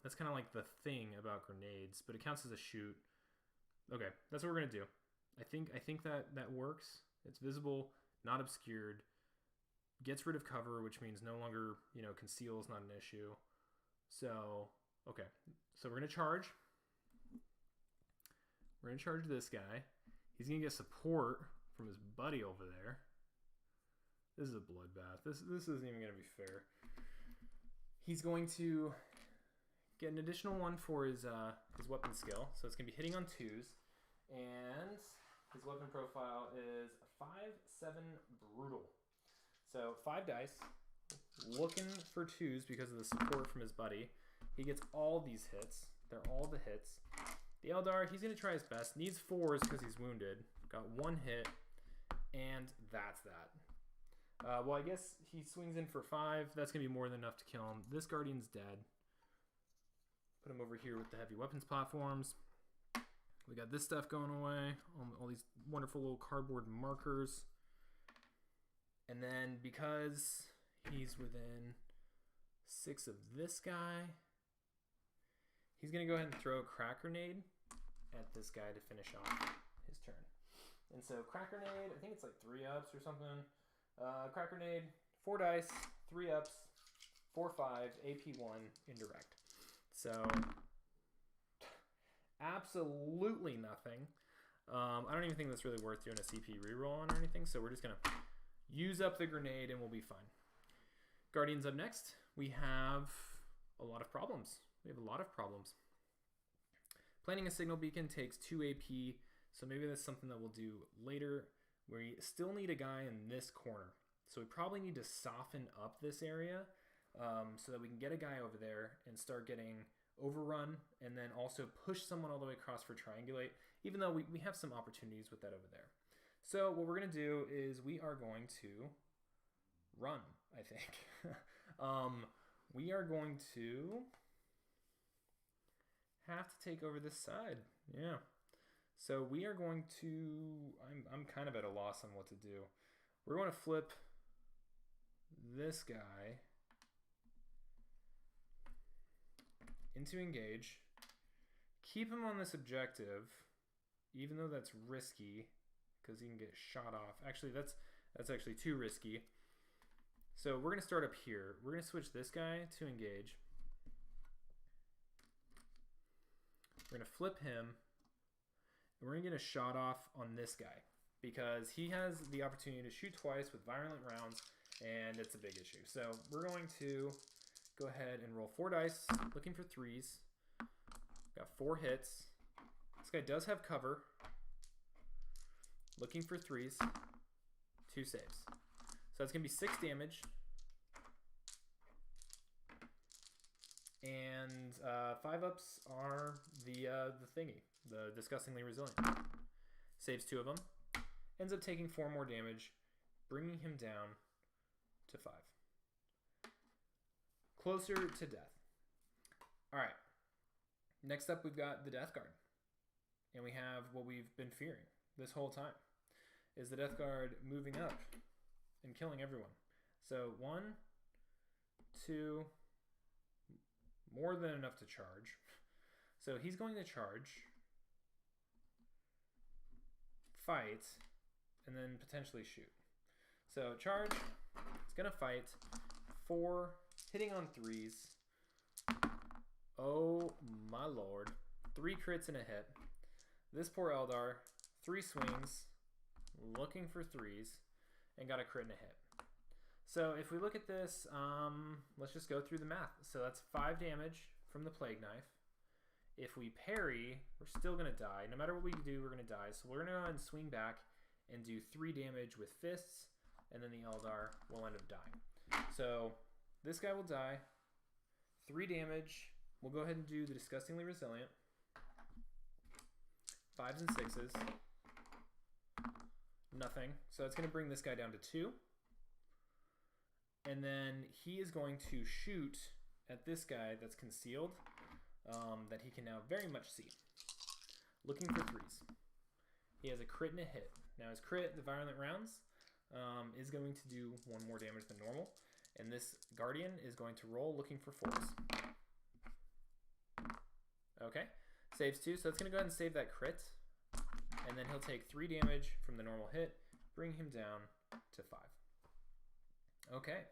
That's kind of like the thing about grenades, but it counts as a shoot. Okay, that's what we're gonna do. I think that works. It's visible, not obscured, gets rid of cover, which means no longer, conceal is not an issue. So, okay, so we're gonna charge. We're gonna charge this guy. He's gonna get support from his buddy over there. This is a bloodbath. This isn't even gonna be fair. He's going to get an additional 1 for his weapon skill. So it's going to be hitting on 2s. And his weapon profile is 5-7 brutal. So 5 dice. Looking for 2s because of the support from his buddy. He gets all these hits. They're all the hits. The Eldar, he's going to try his best. Needs 4s because he's wounded. Got 1 hit. And that's that. Well, I guess he swings in for 5. That's going to be more than enough to kill him. This Guardian's dead. Put him over here with the heavy weapons platforms. We got this stuff going away. All these wonderful little cardboard markers. And then because he's within 6 of this guy, he's going to go ahead and throw a crack grenade at this guy to finish off his turn. And so crack grenade, I think it's like 3 ups or something. Crack grenade, 4 dice, 3 ups, 4/5, AP1, indirect. So, absolutely nothing. I don't even think that's really worth doing a CP reroll on or anything, so we're just going to use up the grenade and we'll be fine. Guardians up next. We have a lot of problems. Planting a signal beacon takes 2 AP, so maybe that's something that we'll do later. We still need a guy in this corner. So we probably need to soften up this area so that we can get a guy over there and start getting overrun and then also push someone all the way across for triangulate, even though we have some opportunities with that over there. So what we're going to do is we are going to run, I think. We are going to have to take over this side. Yeah. So we are going to, I'm kind of at a loss on what to do. We're going to flip this guy into engage, keep him on this objective, even though that's risky because he can get shot off. Actually, that's actually too risky. So we're going to start up here. We're going to switch this guy to engage. We're going to flip him. We're going to get a shot off on this guy because he has the opportunity to shoot twice with virulent rounds, and it's a big issue. So we're going to go ahead and roll 4 dice, looking for 3s. Got 4 hits. This guy does have cover. Looking for 3s. 2 saves. So that's going to be 6 damage. And 5-ups are the thingy, the disgustingly resilient. Saves 2 of them. Ends up taking 4 more damage, bringing him down to 5. Closer to death. All right. Next up, we've got the Death Guard. And we have what we've been fearing this whole time, is the Death Guard moving up and killing everyone. So 1, 2, more than enough to charge. So he's going to charge, fight, and then potentially shoot. So charge, it's going to fight, 4, hitting on 3s. Oh my lord. 3 crits and a hit. This poor Eldar, 3 swings, looking for 3s, and got a crit and a hit. So if we look at this, let's just go through the math. So that's 5 damage from the Plague Knife. If we parry, we're still going to die. No matter what we do, we're going to die. So we're going to go ahead and swing back and do 3 damage with fists, and then the Eldar will end up dying. So this guy will die. 3 damage. We'll go ahead and do the Disgustingly Resilient. 5s and 6s. Nothing. So it's going to bring this guy down to 2. And then he is going to shoot at this guy that's concealed, that he can now very much see. Looking for 3s. He has a crit and a hit. Now his crit, the Violent Rounds, is going to do 1 more damage than normal. And this Guardian is going to roll looking for 4s. Okay. Saves 2, so it's going to go ahead and save that crit. And then he'll take 3 damage from the normal hit, bring him down to 5. Okay.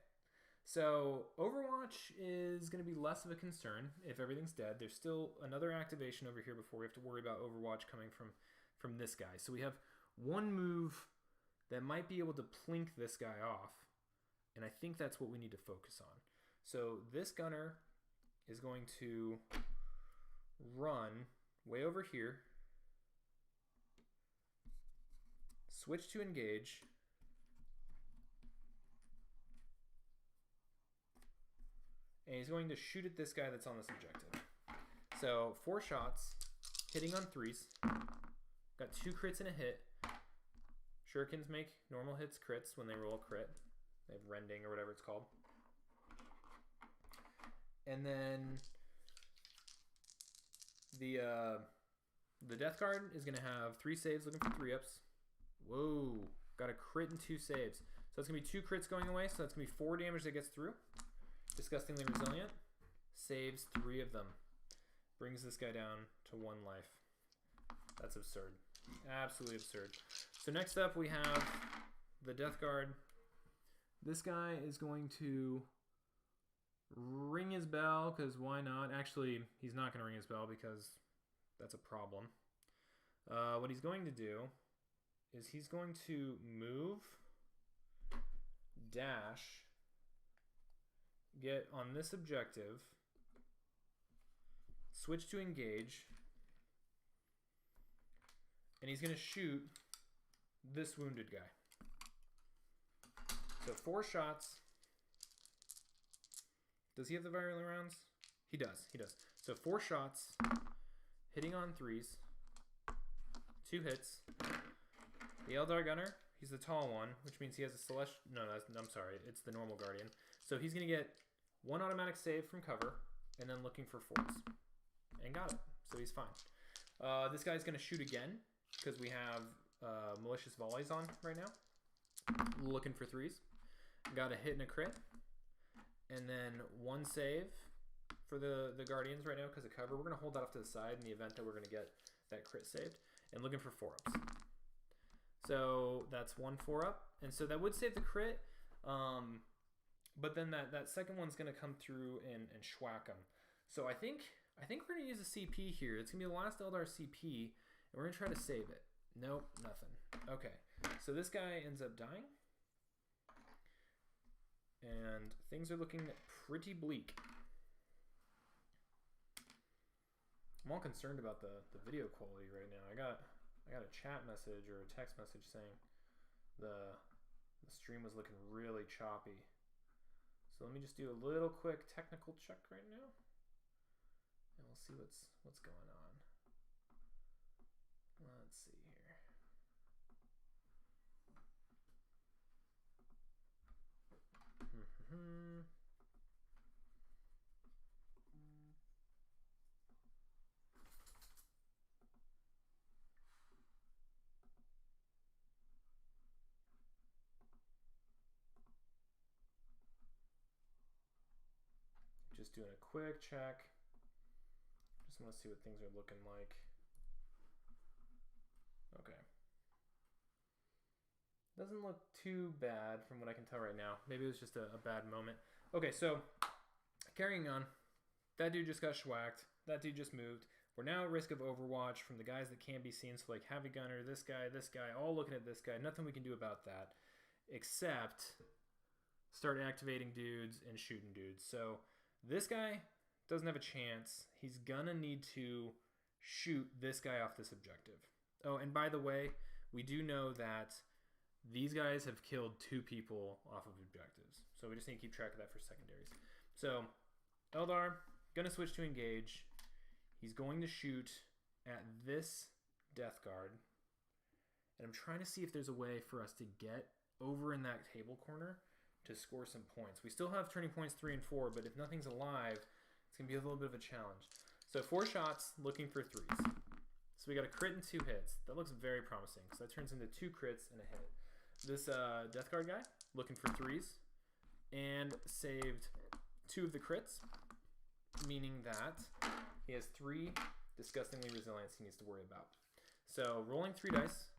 So Overwatch is going to be less of a concern if everything's dead. There's still another activation over here before we have to worry about Overwatch coming from this guy. So we have 1 move that might be able to plink this guy off, and I think that's what we need to focus on. So this gunner is going to run way over here, switch to engage, and he's going to shoot at this guy that's on this objective. So 4 shots, hitting on 3s, got 2 crits and a hit. Shurikens make normal hits crits when they roll a crit. They have rending or whatever it's called. And then the Death Guard is going to have 3 saves looking for 3-ups. Whoa, got a crit and 2 saves. So it's going to be 2 crits going away, so that's going to be 4 damage that gets through. Disgustingly Resilient. Saves 3 of them. Brings this guy down to 1 life. That's absurd. Absolutely absurd. So next up we have the Death Guard. This guy is going to ring his bell, because why not? Actually, he's not going to ring his bell because that's a problem. What he's going to do is he's going to move, dash, get on this objective, switch to engage, and he's going to shoot this wounded guy. So 4 shots. Does he have the Violent Rounds? He does. He does. So 4 shots, hitting on 3s, 2 hits. The Eldar Gunner, he's the tall one, which means he has a Celestial... No, I'm sorry. It's the normal Guardian. So he's going to get 1 automatic save from cover, and then looking for 4s. And got it. So he's fine. This guy's going to shoot again, because we have malicious volleys on right now. Looking for 3s. Got a hit and a crit. And then 1 save for the Guardians right now because of cover. We're going to hold that off to the side in the event that we're going to get that crit saved. And looking for 4-ups. So that's 1 4-up. And so that would save the crit. But then that second one's going to come through and schwack him. So I think we're going to use a CP here. It's going to be the last Eldar CP. And we're going to try to save it. Nope, nothing. Okay. So this guy ends up dying. And things are looking pretty bleak. I'm all concerned about the video quality right now. I got a chat message or a text message saying the stream was looking really choppy. So let me just do a little quick technical check right now. see what's going on. Let's see here. Just doing a quick check. Just want to see what things are looking like. Okay. Doesn't look too bad from what I can tell right now. Maybe it was just a bad moment. Okay, so carrying on. That dude just got schwacked. That dude just moved. We're now at risk of overwatch from the guys that can't be seen. So like Heavy Gunner, this guy, all looking at this guy. Nothing we can do about that except start activating dudes and shooting dudes. So this guy doesn't have a chance. He's gonna need to shoot this guy off this objective. Oh, and by the way, we do know that these guys have killed 2 people off of objectives. So we just need to keep track of that for secondaries. So Eldar, gonna switch to engage. He's going to shoot at this Death Guard. And I'm trying to see if there's a way for us to get over in that table corner to score some points. We still have turning points 3 and 4, but if nothing's alive, it's going to be a little bit of a challenge. So 4 shots, looking for 3s. So we got a crit and 2 hits. That looks very promising, because that turns into 2 crits and a hit. This Death Guard guy, looking for 3s, and saved 2 of the crits, meaning that he has 3 disgustingly resilience he needs to worry about. So rolling 3 dice,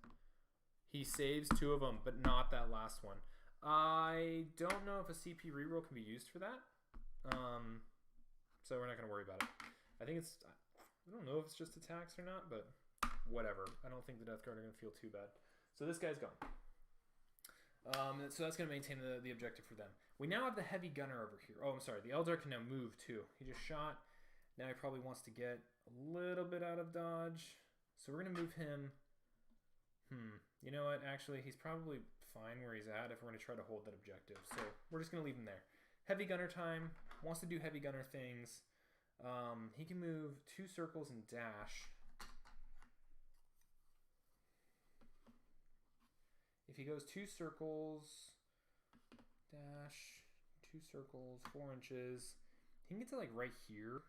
he saves 2 of them, but not that last one. I don't know if a CP reroll can be used for that, so we're not going to worry about it. I think it's, I don't know if it's just attacks or not, but whatever. I don't think the Death Guard are going to feel too bad. So this guy's gone. So that's going to maintain the objective for them. We now have the Heavy Gunner over here. Oh, I'm sorry. The Eldar can now move too. He just shot. Now he probably wants to get a little bit out of dodge. So we're going to move him. You know what? Actually, he's probably fine where he's at if we're going to try to hold that objective. So we're just going to leave him there. Heavy Gunner time. Wants to do Heavy Gunner things. He can move 2 circles and dash. If he goes 2 circles, dash, 2 circles, 4 inches, he can get to like right here.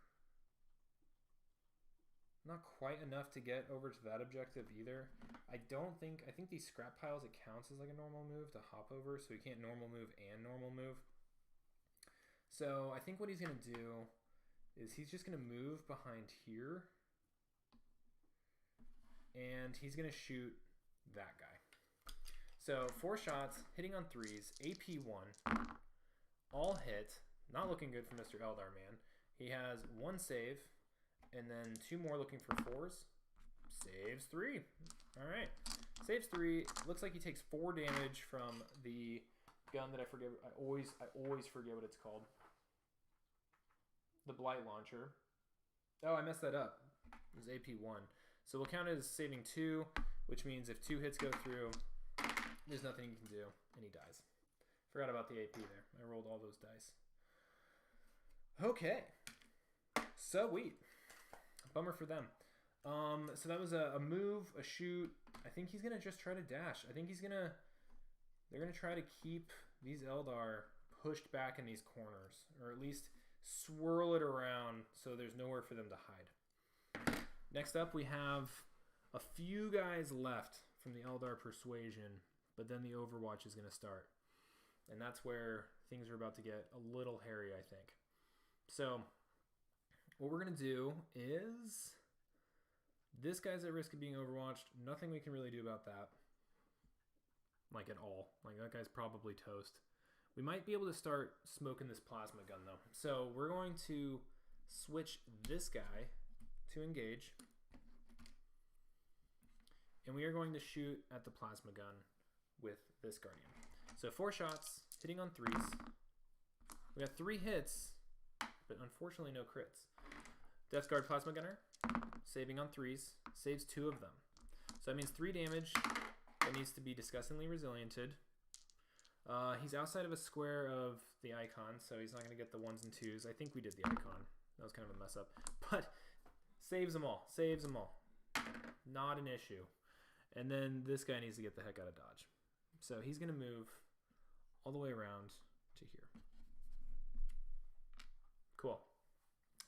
Not quite enough to get over to that objective either. I think these scrap piles, it counts as like a normal move to hop over, so he can't normal move and normal move. So I think what he's going to do is he's just going to move behind here, and he's going to shoot that guy. So 4 shots, hitting on 3s, AP 1, all hit. Not looking good for Mr. Eldar, man. He has 1 save, and then 2 more looking for 4s. Saves 3. All right, saves 3. Looks like he takes 4 damage from the gun that I forget. I always forget what it's called. The Blight Launcher. Oh, I messed that up. It was AP 1. So we'll count it as saving 2, which means if 2 hits go through, there's nothing you can do, and he dies. Forgot about the AP there. I rolled all those dice. Okay. Sweet. Bummer for them. So that was a move, a shoot. I think he's going to just try to dash. I think they're going to try to keep these Eldar pushed back in these corners, or at least swirl it around so there's nowhere for them to hide. Next up, we have a few guys left from the Eldar Persuasion, but then the Overwatch is going to start. And that's where things are about to get a little hairy, I think. So what we're going to do is, this guy's at risk of being overwatched. Nothing we can really do about that. Like at all. Like that guy's probably toast. We might be able to start smoking this plasma gun though. So we're going to switch this guy to engage. And we are going to shoot at the plasma gun with this Guardian. So 4 shots, hitting on 3s. We got 3 hits, but unfortunately no crits. Death Guard Plasma Gunner, saving on 3s, saves 2 of them. So that means 3 damage. That needs to be disgustingly resiliented. He's outside of a square of the icon, so he's not going to get the 1s and 2s. I think we did the icon. That was kind of a mess up. But Saves them all. Saves them all. Not an issue. And then this guy needs to get the heck out of dodge. So he's going to move all the way around to here. Cool.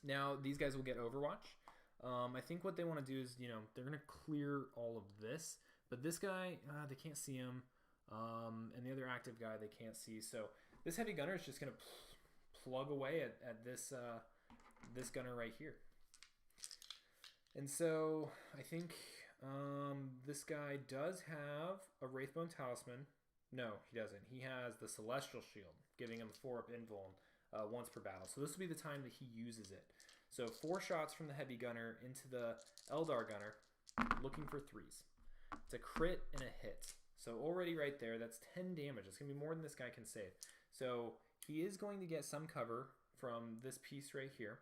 Now these guys will get Overwatch. I think what they want to do is, they're going to clear all of this. But this guy, they can't see him. And the other active guy, they can't see. So this heavy gunner is just going to plug away at this this gunner right here. And so I think this guy does have a Wraithbone Talisman. No, he doesn't. He has the Celestial Shield, giving him 4-up invuln once per battle. So this will be the time that he uses it. So 4 shots from the heavy gunner into the Eldar gunner, looking for 3s. It's a crit and a hit. So already right there, that's 10 damage. It's going to be more than this guy can save. So he is going to get some cover from this piece right here,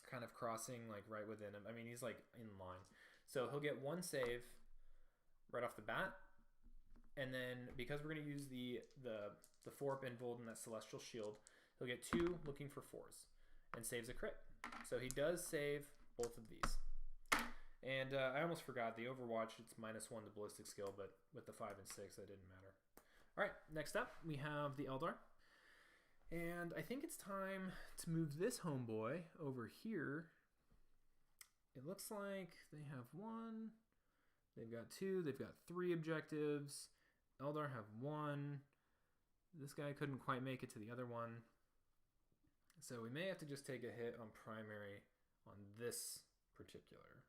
kind of crossing like right within him. I mean, he's like in line. So he'll get 1 save right off the bat. And then because we're going to use the 4-up invuln and that Celestial Shield, he'll get 2 looking for 4s and saves a crit. So he does save both of these. And I almost forgot the Overwatch, it's -1 to ballistic skill, but with the 5 and 6, that didn't matter. All right, next up, we have the Eldar. And I think it's time to move this homeboy over here. It looks like they have 1, they've got 2, they've got 3 objectives. Eldar have 1. This guy couldn't quite make it to the other one. So we may have to just take a hit on primary on this particular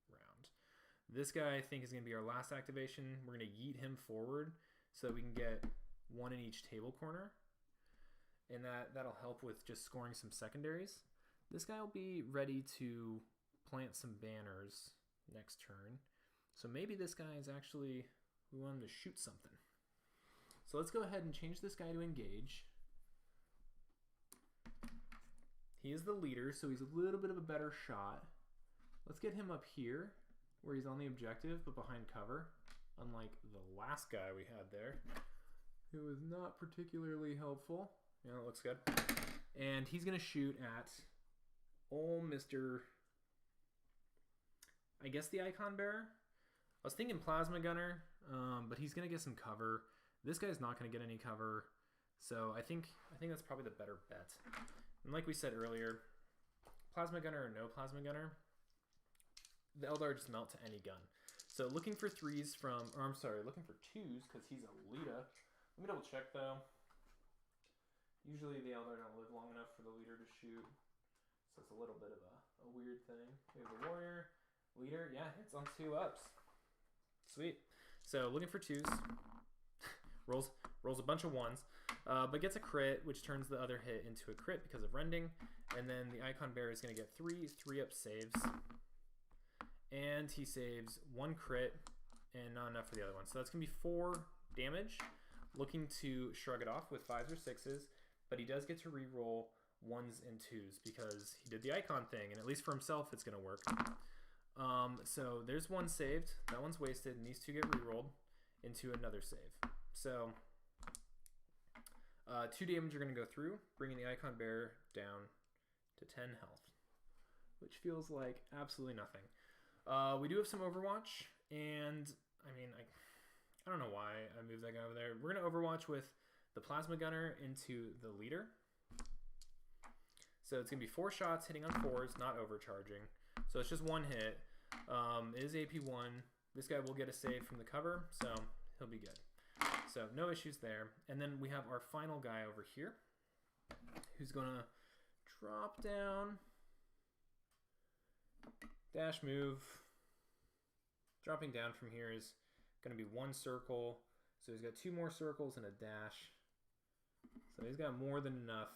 round. This guy I think is going to be our last activation. We're going to yeet him forward so we can get 1 in each table corner. And that'll help with just scoring some secondaries. This guy will be ready to plant some banners next turn. So maybe this guy is actually, we want him to shoot something. So let's go ahead and change this guy to engage. He is the leader, so he's a little bit of a better shot. Let's get him up here, where he's on the objective, but behind cover. Unlike the last guy we had there, who was not particularly helpful. Yeah, that looks good. And he's going to shoot at old Mr. I guess the Icon Bearer? I was thinking Plasma Gunner, but he's going to get some cover. This guy's not going to get any cover, so I think that's probably the better bet. And like we said earlier, Plasma Gunner or no Plasma Gunner, the Eldar just melt to any gun. So looking for 3s from, or I'm sorry, looking for 2s because he's a Lita. Let me double check though. Usually the Eldar don't live long enough for the leader to shoot, so it's a little bit of a weird thing. We have the warrior, leader, yeah, it's on 2 ups. Sweet. So looking for 2s, rolls a bunch of 1s, but gets a crit, which turns the other hit into a crit because of rending. And then the Icon Bearer is going to get 3 3-up saves, and he saves 1 crit and not enough for the other one. So that's going to be 4 damage. Looking to shrug it off with 5s or 6s, but he does get to re-roll 1s and 2s because he did the icon thing, and at least for himself it's going to work. So there's 1 saved, that one's wasted, and these 2 get re-rolled into another save. So 2 damage are going to go through, bringing the Icon Bearer down to 10 health, which feels like absolutely nothing. We do have some Overwatch, and I mean, I don't know why I moved that guy over there. We're going to Overwatch with the Plasma Gunner into the leader. So it's going to be 4 shots hitting on 4s, not overcharging. So it's just 1 hit. It is AP1. This guy will get a save from the cover, so he'll be good. So no issues there. And then we have our final guy over here, who's going to drop down, dash move. Dropping down from here is going to be 1 circle. So he's got 2 more circles and a dash. So he's got more than enough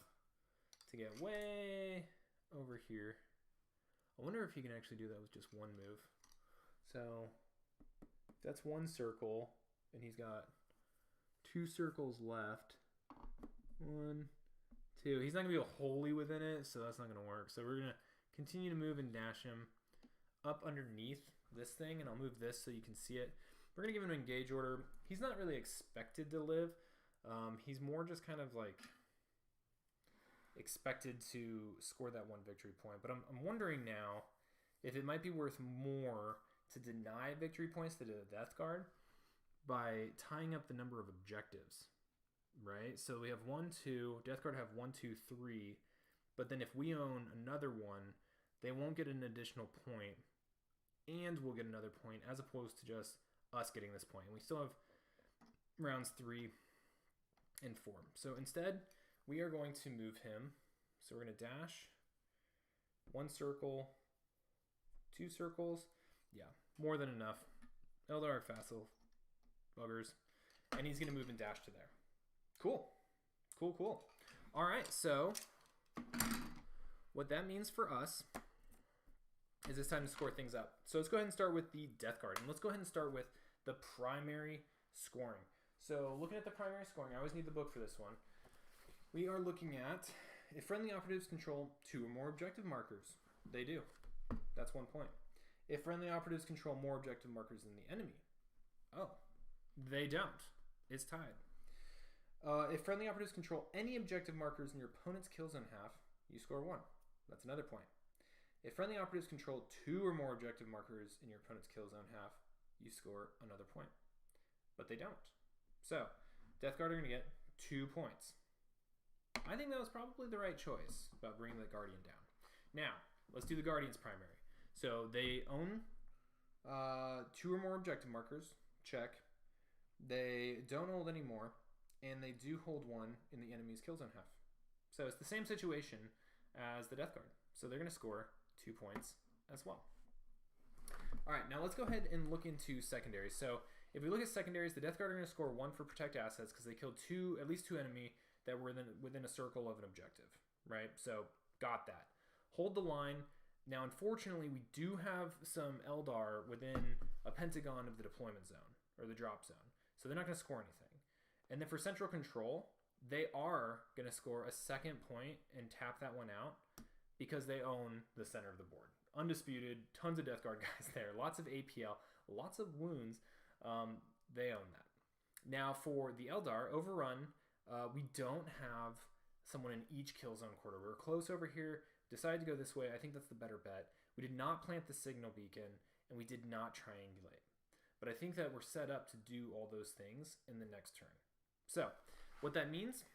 to get way over here. I wonder if he can actually do that with just 1 move. So that's 1 circle, and he's got 2 circles left. 1, 2. He's not going to be wholly within it, so that's not going to work. So we're going to continue to move and dash him up underneath this thing, and I'll move this so you can see it. We're going to give him an engage order. He's not really expected to live. He's more just kind of like expected to score that 1 victory point. But I'm wondering now if it might be worth more to deny victory points to the Death Guard by tying up the number of objectives, right? So we have 1, 2, Death Guard have 1, 2, 3, but then if we own another one, they won't get an additional point, and we'll get another point, as opposed to just us getting this point. And we still have rounds 3 and 4. So instead, we are going to move him. So we're going to dash 1 circle, 2 circles. Yeah, more than enough. Eldar Facile buggers. And he's going to move and dash to there. Cool. Cool, cool. All right, so what that means for us is it's time to score things up. So let's go ahead and start with the Death Guard. And let's go ahead and start with the primary scoring. So looking at the primary scoring, I always need the book for this one. We are looking at if friendly operatives control 2 or more objective markers. They do. That's 1 point. If friendly operatives control more objective markers than the enemy. Oh, they don't. It's tied. If friendly operatives control any objective markers in your opponent's kill zone half, you score 1. That's another point. If friendly operatives control 2 or more objective markers in your opponent's kill zone half, you score another point. But they don't. So, Death Guard are going to get 2 points. I think that was probably the right choice about bringing the Guardian down. Now, let's do the Guardian's primary. So, they own 2 or more objective markers. Check. They don't hold any more. And they do hold 1 in the enemy's kill zone half. So, it's the same situation as the Death Guard. So, they're going to score 2 points as well. All right, now let's go ahead and look into secondaries. So if we look at secondaries, the Death Guard are going to score 1 for protect assets because they killed at least 2 enemy that were within a circle of an objective, right? So got that. Hold the line. Now, unfortunately, we do have some Eldar within a pentagon of the deployment zone or the drop zone. So they're not going to score anything. And then for central control, they are going to score a 2nd point and tap that one out because they own the center of the board. Undisputed, tons of Death Guard guys there, lots of APL, lots of wounds. They own that. Now for the Eldar, Overrun, we don't have someone in each kill zone quarter. We were close over here, decided to go this way. I think that's the better bet. We did not plant the signal beacon, and we did not triangulate. But I think that we're set up to do all those things in the next turn. So what that means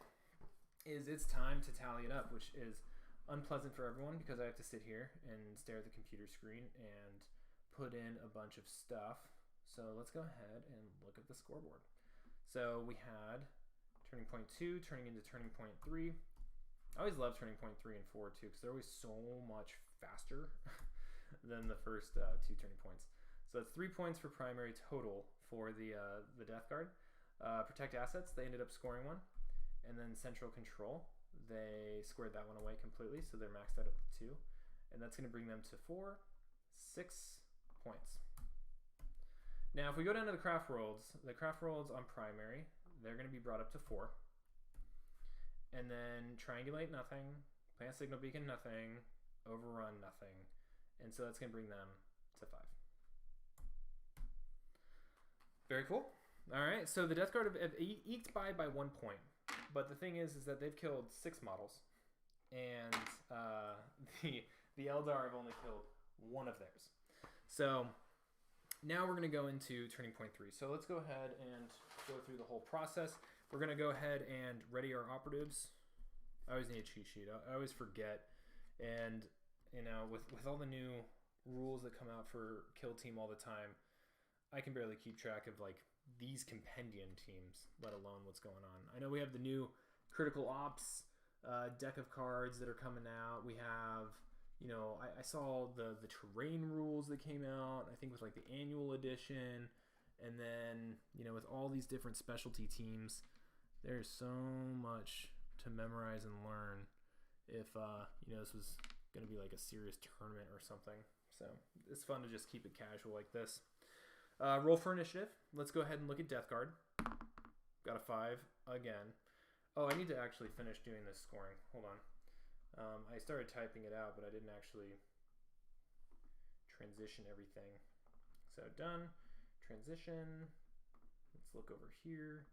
is it's time to tally it up, which is unpleasant for everyone because I have to sit here and stare at the computer screen and put in a bunch of stuff. So let's go ahead and look at the scoreboard. So we had turning point 2 turning into turning point 3. I always love turning point 3 and 4 too because they're always so much faster than the first 2 turning points. So that's 3 points for primary total for the Death Guard. Protect assets, they ended up scoring 1. And then central control, they squared that one away completely, so they're maxed out at 2. And that's going to bring them to 6 points. Now, if we go down to the Craftworlds on primary, they're going to be brought up to 4. And then triangulate, nothing. Plant signal beacon, nothing. Overrun, nothing. And so that's going to bring them to 5. Very cool. All right, so the Death Guard have eked by 1 point. But the thing is that they've killed 6 models, and the Eldar have only killed 1 of theirs. So now we're going to go into turning point 3. So let's go ahead and go through the whole process. We're going to go ahead and ready our operatives. I always need a cheat sheet. I always forget. And, you know, with all the new rules that come out for Kill Team all the time, I can barely keep track of, like, these compendium teams, let alone what's going on. I know we have the new Critical Ops deck of cards that are coming out. We have, you know, I saw the terrain rules that came out, I think with like the annual edition. And then, you know, with all these different specialty teams, there's so much to memorize and learn if, you know, this was going to be like a serious tournament or something. So it's fun to just keep it casual like this. Roll for initiative. Let's go ahead and look at Death Guard. Got a 5 again. Oh, I need to actually finish doing this scoring. Hold on. I started typing it out, but I didn't actually transition everything. So done. Transition. Let's look over here.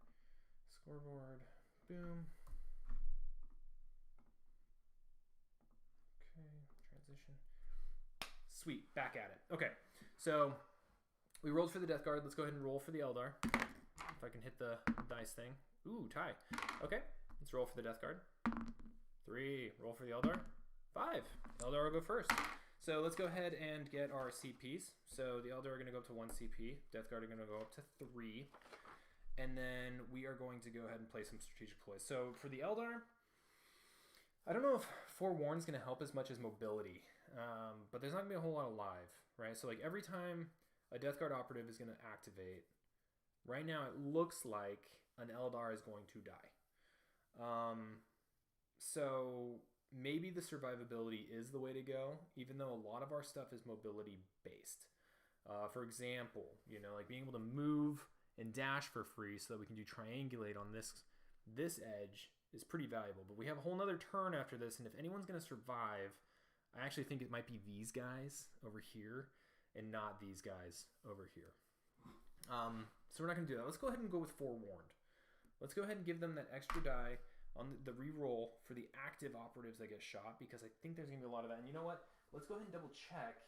Scoreboard. Boom. Okay. Transition. Sweet. Back at it. Okay. So we rolled for the Death Guard. Let's go ahead and roll for the Eldar. If I can hit the dice thing. Ooh, tie. Okay. Let's roll for the Death Guard. 3. Roll for the Eldar. 5. Eldar will go first. So let's go ahead and get our CPs. So the Eldar are going to go up to 1 CP. Death Guard are going to go up to 3. And then we are going to go ahead and play some strategic plays. So for the Eldar, I don't know if Forewarn is going to help as much as mobility. But there's not going to be a whole lot of live, right? So like every time a Death Guard operative is going to activate, right now it looks like an Eldar is going to die. So maybe the survivability is the way to go, even though a lot of our stuff is mobility based. For example, like being able to move and dash for free so that we can do triangulate on this edge is pretty valuable. But we have a whole nother turn after this, and if anyone's going to survive, I actually think it might be these guys over here and not these guys over here. So we're not going to do that. Let's go ahead and go with Forewarned. Let's go ahead and give them that extra die on the reroll for the active operatives that get shot, because I think there's going to be a lot of that. And you know what? Let's go ahead and double check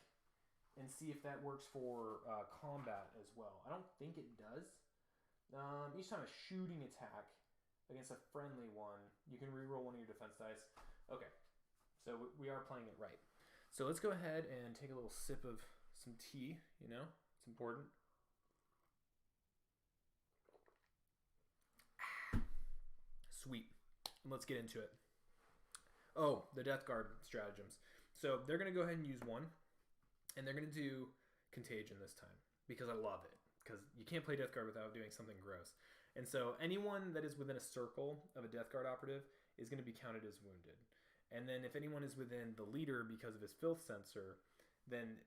and see if that works for combat as well. I don't think it does. Each time a shooting attack against a friendly one, you can reroll one of your defense dice. Okay, so we are playing it right. So let's go ahead and take a little sip of some tea. It's important. Sweet. Let's get into it. Oh, the Death Guard stratagems. So they're going to go ahead and use 1. And they're going to do Contagion this time. Because I love it. Because you can't play Death Guard without doing something gross. And so anyone that is within a circle of a Death Guard operative is going to be counted as wounded. And then if anyone is within the leader because of his filth sensor, then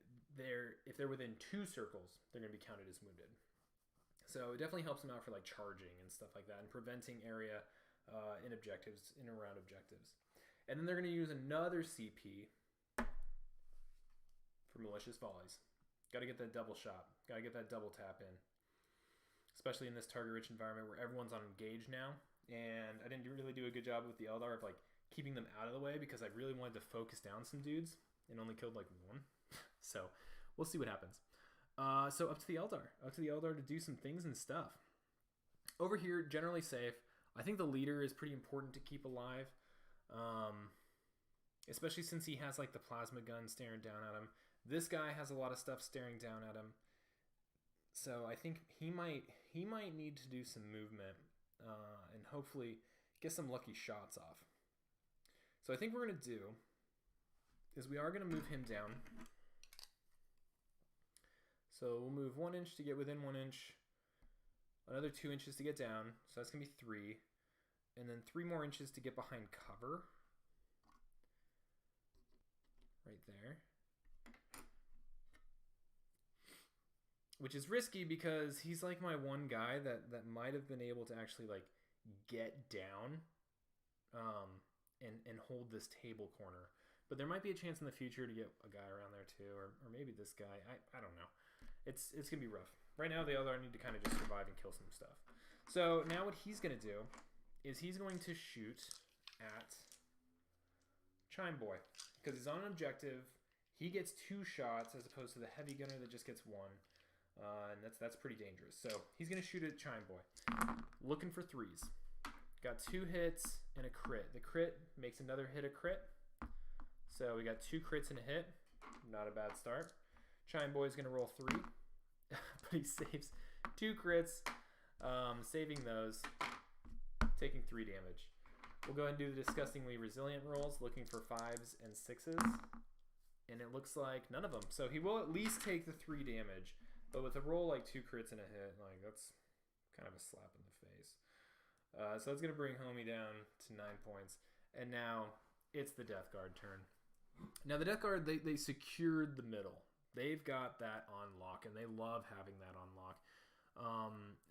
if they're within 2 circles, they're going to be counted as wounded. So it definitely helps them out for like charging and stuff like that and preventing area in objectives, in and around objectives. And then they're going to use another CP for malicious volleys. Got to get that double shot. Got to get that double tap in. Especially in this target-rich environment where everyone's on engage now. And I didn't really do a good job with the Eldar of like keeping them out of the way because I really wanted to focus down some dudes and only killed like 1. So we'll see what happens. So up to the Eldar. Up to the Eldar to do some things and stuff. Over here, generally safe. I think the leader is pretty important to keep alive. Especially since he has like the plasma gun staring down at him. This guy has a lot of stuff staring down at him. So I think he might need to do some movement and hopefully get some lucky shots off. So I think what we're going to do is we are going to move him down. So we'll move 1 inch to get within 1 inch. Another 2 inches to get down. So that's going to be 3. And then 3 more inches to get behind cover. Right there. Which is risky because he's like my one guy that might have been able to actually like get down and hold this table corner. But there might be a chance in the future to get a guy around there too, or maybe this guy. I don't know. It's going to be rough. Right now, the other need to kind of just survive and kill some stuff. So now what he's going to do is he's going to shoot at Chime Boy. Because he's on an objective. He gets 2 shots as opposed to the heavy gunner that just gets 1. And that's pretty dangerous. So he's going to shoot at Chime Boy. Looking for 3s. Got 2 hits and a crit. The crit makes another hit a crit. So we got 2 crits and a hit. Not a bad start. Chime Boy is going to roll 3. But he saves 2 crits. Saving those. Taking 3 damage. We'll go ahead and do the disgustingly resilient rolls. Looking for 5s and 6s. And it looks like none of them. So he will at least take the 3 damage. But with a roll like 2 crits and a hit, like that's kind of a slap in the face. So that's going to bring Homie down to 9 points. And now it's the Death Guard turn. Now the Death Guard, they secured the middle. They've got that on lock, and they love having that on lock.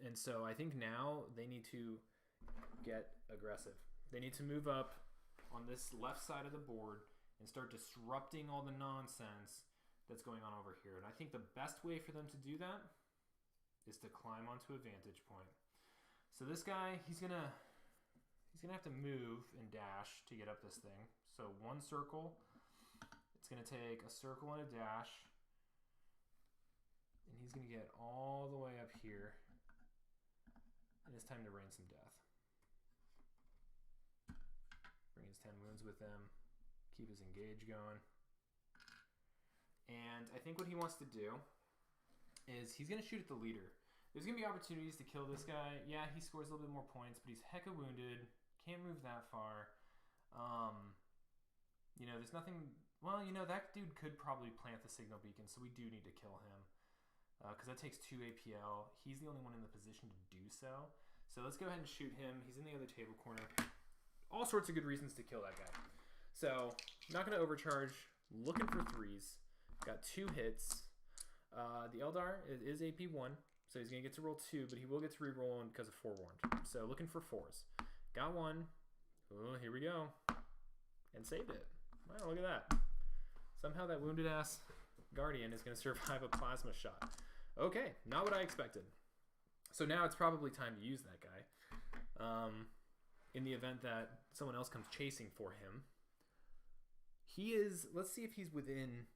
And so I think now they need to get aggressive. They need to move up on this left side of the board and start disrupting all the nonsense that's going on over here. And I think the best way for them to do that is to climb onto a vantage point. So this guy, he's gonna have to move and dash to get up this thing. So 1 circle It's going to take a circle and a dash. And he's going to get all the way up here. And it's time to rain some death. Bring his 10 wounds with him. Keep his engage going. And I think what he wants to do is he's going to shoot at the leader. There's going to be opportunities to kill this guy. Yeah, he scores a little bit more points, but he's hecka wounded. Can't move that far. You know, there's nothing... Well, you know, that dude could probably plant the signal beacon, so we do need to kill him. Because that takes 2 APL. He's the only one in the position to do so. So let's go ahead and shoot him. He's in the other table corner. All sorts of good reasons to kill that guy. So, not going to overcharge. Looking for 3s. Got 2 hits. The Eldar is AP 1, so he's going to get to roll 2, but he will get to reroll one because of forewarned. So, looking for 4s. Got 1. Oh, here we go. And saved it. Wow, look at that. Somehow that wounded ass Guardian is going to survive a plasma shot. Okay, not what I expected. So now it's probably time to use that guy. In the event that someone else comes chasing for him. He is, let's see if he's within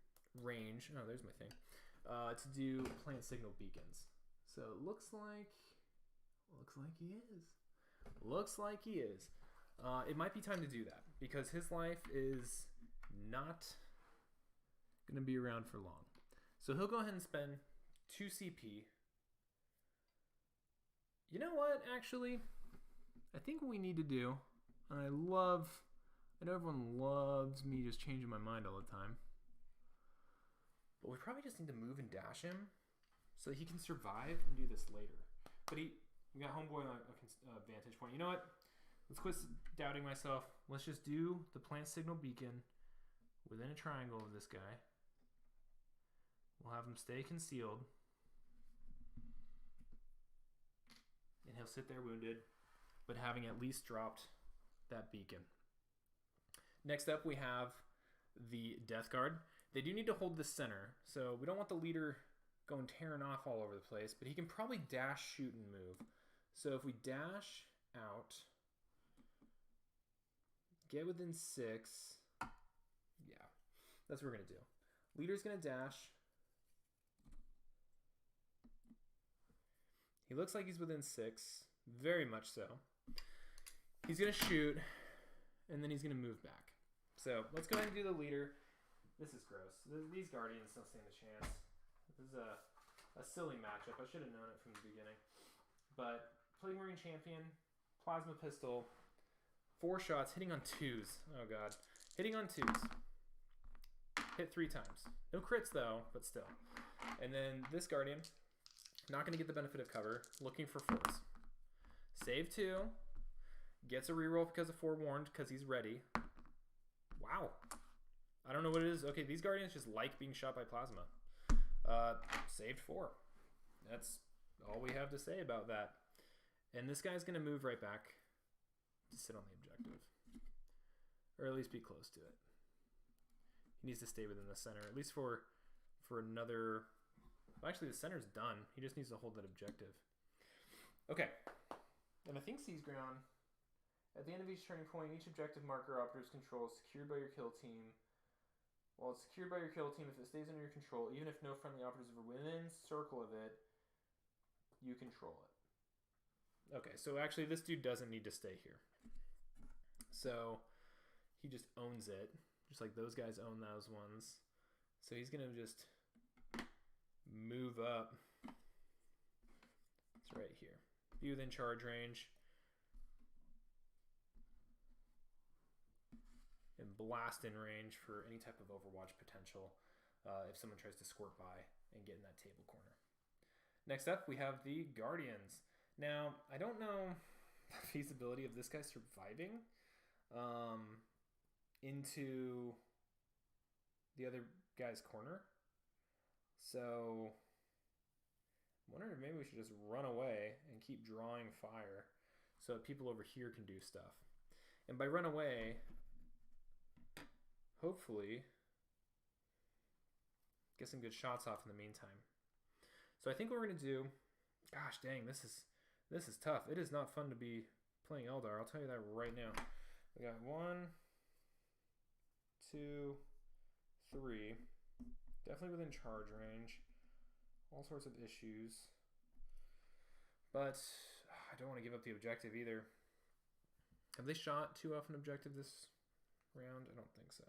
range. Oh, there's my thing. To do plant signal beacons. So it looks like he is. Looks like he is. It might be time to do that because his life is not going to be around for long. So he'll go ahead and spend 2 CP. You know what, actually? I think what we need to do, and I know everyone loves me just changing my mind all the time, but we probably just need to move and dash him so that he can survive and do this later. But we got Homeboy on a vantage point. You know what? Let's quit doubting myself. Let's just do the plant signal beacon within a triangle of this guy. We'll have him stay concealed. And he'll sit there wounded, but having at least dropped that beacon. Next up, we have the Death Guard. They do need to hold the center, so we don't want the leader going tearing off all over the place, but he can probably dash, shoot, and move. So if we dash out, get within 6, yeah, that's what we're going to do. Leader's going to dash. He looks like he's within 6, very much so. He's going to shoot, and then he's going to move back. So let's go ahead and do the leader. This is gross. These Guardians don't stand a chance. This is a silly matchup. I should have known it from the beginning. But Plague Marine Champion, Plasma Pistol, 4 shots, hitting on 2s. Oh god. Hitting on 2s. Hit 3 times. No crits though, but still. And then this Guardian, not going to get the benefit of cover, looking for 4s. Save 2. Gets a reroll because of forewarned, because he's ready. Wow. I don't know what it is. Okay, these Guardians just like being shot by plasma. Saved 4. That's all we have to say about that. And this guy's going to move right back to sit on the objective. Or at least be close to it. He needs to stay within the center, at least for another... Well, actually, the center's done. He just needs to hold that objective. Okay. And I think seize ground. At the end of each turning point, each objective marker operators control is secured by your kill team. While it's secured by your kill team, if it stays under your control, even if no friendly operatives are within circle of it, you control it. Okay, so actually this dude doesn't need to stay here. So he just owns it, just like those guys own those ones. So he's going to just move up. It's right here. Be within charge range. And blast in range for any type of Overwatch potential if someone tries to squirt by and get in that table corner. Next up, we have the Guardians. Now, I don't know the feasibility of this guy surviving into the other guy's corner. So, I'm wondering if maybe we should just run away and keep drawing fire so that people over here can do stuff. And by run away... hopefully get some good shots off in the meantime. So I think what we're going to do, gosh dang, this is tough. It is not fun to be playing Eldar. I'll tell you that right now. We got 1, 2, 3. Definitely within charge range. All sorts of issues. But I don't want to give up the objective either. Have they shot too off an objective this round? I don't think so.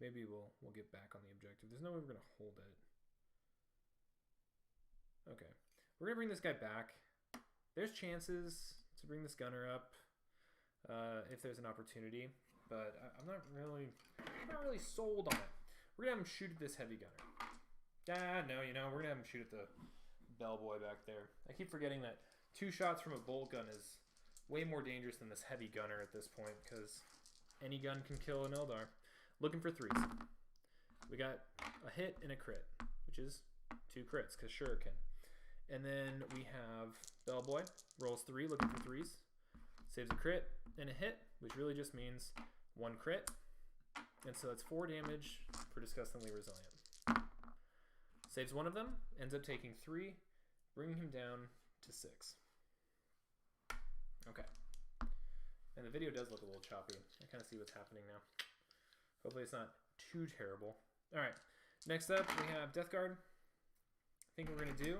Maybe we'll get back on the objective. There's no way we're going to hold it. Okay. We're going to bring this guy back. There's chances to bring this gunner up if there's an opportunity, but I'm not really sold on it. We're going to have him shoot at this heavy gunner. No, you know, we're going to have him shoot at the bellboy back there. I keep forgetting that 2 shots from a bolt gun is way more dangerous than this heavy gunner at this point, because any gun can kill an Eldar. Looking for 3s. We got a hit and a crit, which is 2 crits, because sure can. And then we have Bellboy, rolls 3, looking for 3s. Saves a crit and a hit, which really just means 1 crit. And so that's 4 damage for Disgustingly Resilient. Saves 1 of them, ends up taking 3, bringing him down to 6. Okay. And the video does look a little choppy. I kind of see what's happening now. Hopefully it's not too terrible. All right, next up we have Death Guard. I think what we're gonna do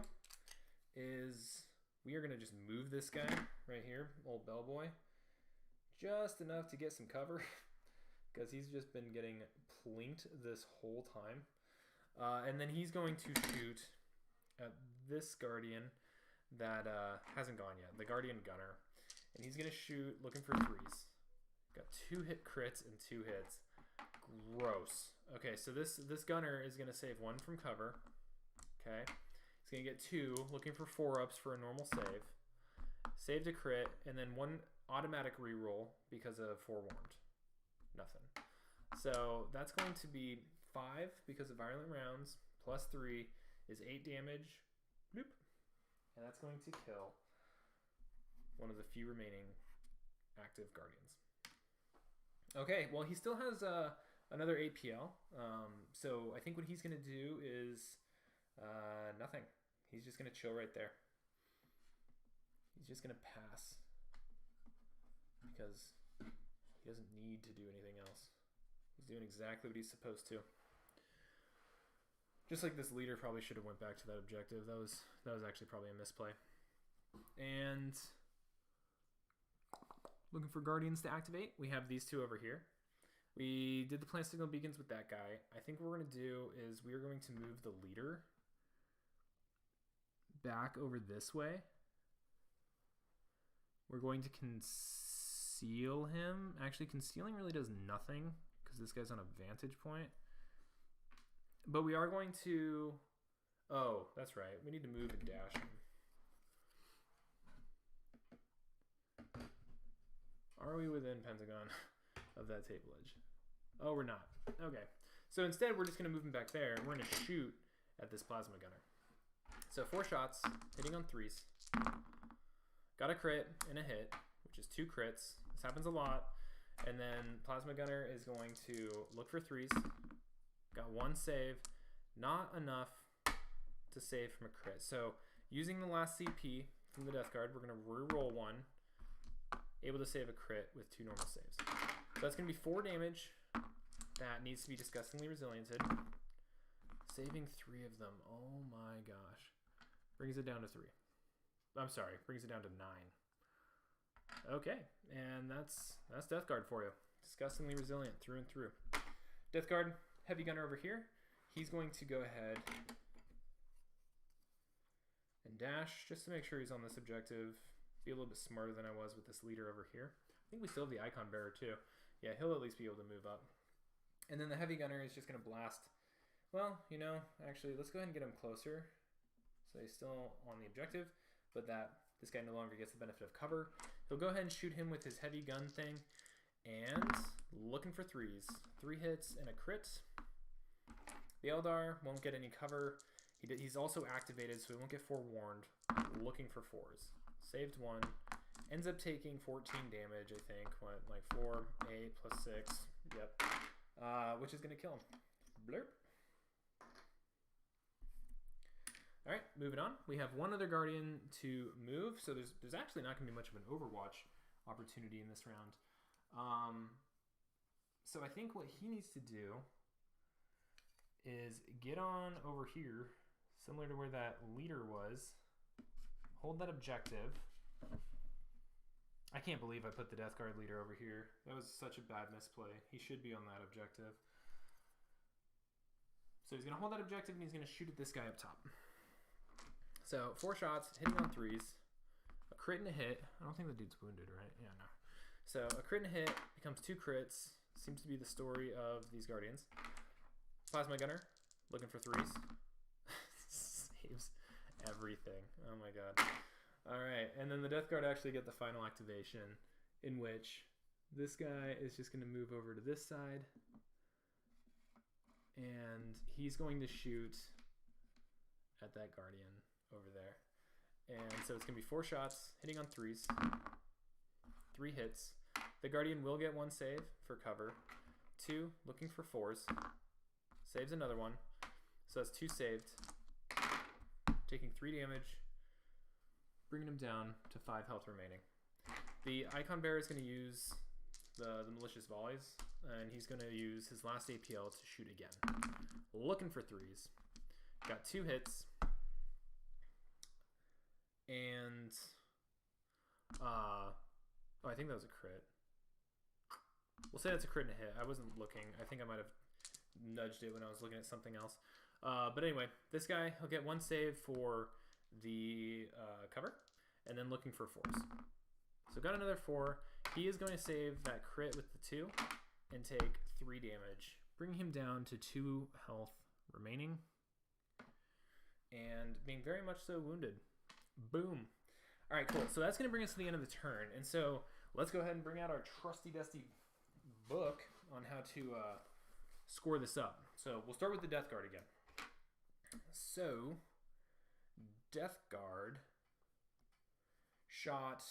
is we are gonna just move this guy right here, old Bellboy, just enough to get some cover because he's just been getting plinked this whole time. And then he's going to shoot at this Guardian that hasn't gone yet, the Guardian Gunner. And he's gonna shoot looking for 3s. Got 2 hit crits and 2 hits. Gross. Okay, so this gunner is gonna save 1 from cover. Okay, he's gonna get 2, looking for 4-ups for a normal save. Saved a crit, and then 1 automatic reroll because of forewarned. Nothing. So that's going to be 5 because of violent rounds, plus 3 is 8 damage. Bloop. And that's going to kill one of the few remaining active Guardians. Okay, well he still has another APL, so I think what he's going to do is nothing. He's just going to chill right there. He's just going to pass because he doesn't need to do anything else. He's doing exactly what he's supposed to. Just like this leader probably should have went back to that objective. That was actually probably a misplay. And looking for Guardians to activate. We have these 2 over here. We did the plant signal beacons with that guy. I think what we're going to do is we are going to move the leader back over this way. We're going to conceal him. Actually, concealing really does nothing because this guy's on a vantage point. But we are going to... Oh, that's right. We need to move and dash him. Are we within Pentagon of that table edge? Oh, we're not. Okay. So instead, we're just going to move him back there. We're going to shoot at this plasma gunner. So 4 shots, hitting on 3s. Got a crit and a hit, which is 2 crits. This happens a lot. And then plasma gunner is going to look for 3s. Got 1 save. Not enough to save from a crit. So using the last CP from the Death Guard, we're going to reroll 1. Able to save a crit with 2 normal saves. So that's going to be 4 damage. That needs to be Disgustingly Resiliented. Saving 3 of them. Oh my gosh. Brings it down to 3. I'm sorry. Brings it down to 9. Okay. And that's Death Guard for you. Disgustingly Resilient through and through. Death Guard, Heavy Gunner over here. He's going to go ahead and dash just to make sure he's on this objective. Be a little bit smarter than I was with this leader over here. I think we still have the Icon Bearer too. Yeah, he'll at least be able to move up. And then the Heavy Gunner is just going to blast. Well, you know, actually, let's go ahead and get him closer. So he's still on the objective, but this guy no longer gets the benefit of cover. He'll go ahead and shoot him with his heavy gun thing. And looking for 3s. 3 hits and a crit. The Eldar won't get any cover. He's also activated, so he won't get forewarned. Looking for 4s. Saved 1. Ends up taking 14 damage, I think. What, like 4, 8, plus 6. Yep. Which is going to kill him. Blurp. Alright, moving on. We have 1 other Guardian to move, so there's actually not going to be much of an Overwatch opportunity in this round. So I think what he needs to do is get on over here, similar to where that leader was. Hold that objective. I can't believe I put the Death Guard leader over here. That was such a bad misplay. He should be on that objective. So he's going to hold that objective and he's going to shoot at this guy up top. So 4 shots, hitting on 3s. A crit and a hit. I don't think the dude's wounded, right? Yeah, no. So a crit and a hit becomes 2 crits. Seems to be the story of these Guardians. Plasma Gunner, looking for 3s. Saves everything. Oh my god. Alright, and then the Death Guard actually get the final activation, in which this guy is just going to move over to this side. And he's going to shoot at that Guardian over there. And so it's going to be 4 shots, hitting on 3s. 3 hits. The Guardian will get 1 save for cover. 2, looking for 4s. Saves another one. So that's 2 saved. Taking 3 damage. Bringing him down to 5 health remaining. The Icon Bearer is going to use the Malicious Volleys. And he's going to use his last APL to shoot again. Looking for 3s. Got 2 hits. And... I think that was a crit. We'll say that's a crit and a hit. I wasn't looking. I think I might have nudged it when I was looking at something else. But anyway, this guy, he'll get 1 save for the cover. And then looking for 4s. So got another 4. He is going to save that crit with the 2. And take 3 damage. Bringing him down to 2 health remaining. And being very much so wounded. Boom. Alright, cool. So that's going to bring us to the end of the turn. And so let's go ahead and bring out our trusty dusty book on how to score this up. So we'll start with the Death Guard again. So, Death Guard shot...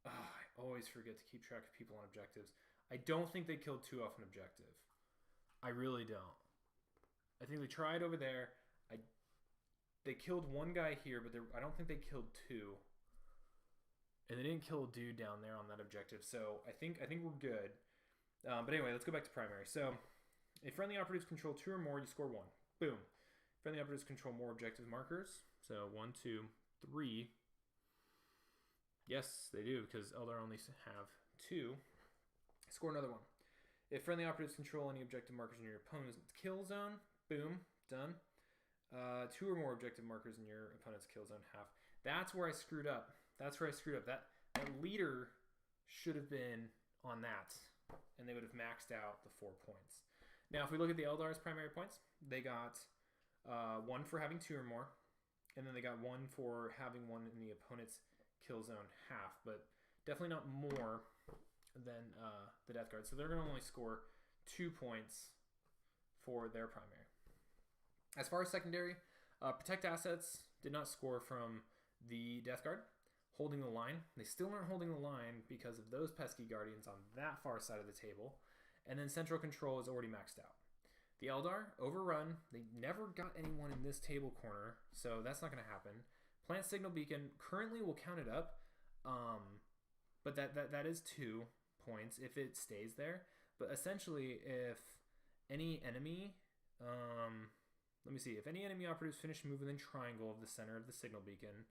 Oh, I always forget to keep track of people on objectives. I don't think they killed 2 off an objective. I really don't. I think they tried over there. They killed 1 guy here, but I don't think they killed 2. And they didn't kill a dude down there on that objective. So I think we're good. But anyway, let's go back to primary. So if friendly operatives control 2 or more, you score 1. Boom. Friendly operatives control more objective markers. So 1, 2, 3. Yes, they do, because Eldar only have 2. Score another 1. If friendly operatives control any objective markers in your opponent's kill zone, boom, done. 2 or more objective markers in your opponent's kill zone, half. That's where I screwed up. That leader should have been on that, and they would have maxed out the 4 points. Now, if we look at the Eldar's primary points, they got 1 for having 2 or more, and then they got 1 for having 1 in the opponent's kill zone, half, but definitely not more than the Death Guard. So they're going to only score 2 points for their primary. As far as secondary, Protect Assets did not score from the Death Guard. Holding the line. They still aren't holding the line because of those pesky Guardians on that far side of the table. And then Central Control is already maxed out. The Eldar, Overrun. They never got anyone in this table corner, so that's not going to happen. Plant Signal Beacon currently will count it up, but that is 2 points if it stays there. But essentially, if any enemy... let me see. If any enemy operatives finish a move within triangle of the center of the signal beacon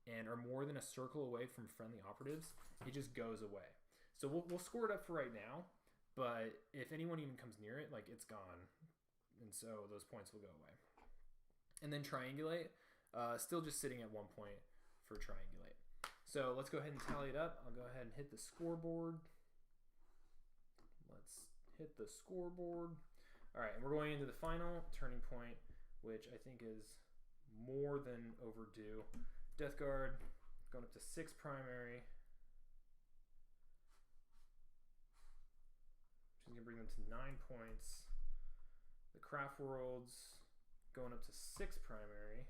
and are more than a circle away from friendly operatives, it just goes away. So we'll score it up for right now, but if anyone even comes near it, like, it's gone. And so those points will go away. And then Triangulate, still just sitting at 1 point for Triangulate. So let's go ahead and tally it up. I'll go ahead and hit the scoreboard. Let's hit the scoreboard. All right, and we're going into the final turning point, which I think is more than overdue. Death Guard going up to 6 primary, which is going to bring them to 9 points. The Craftworlds going up to 6 primary,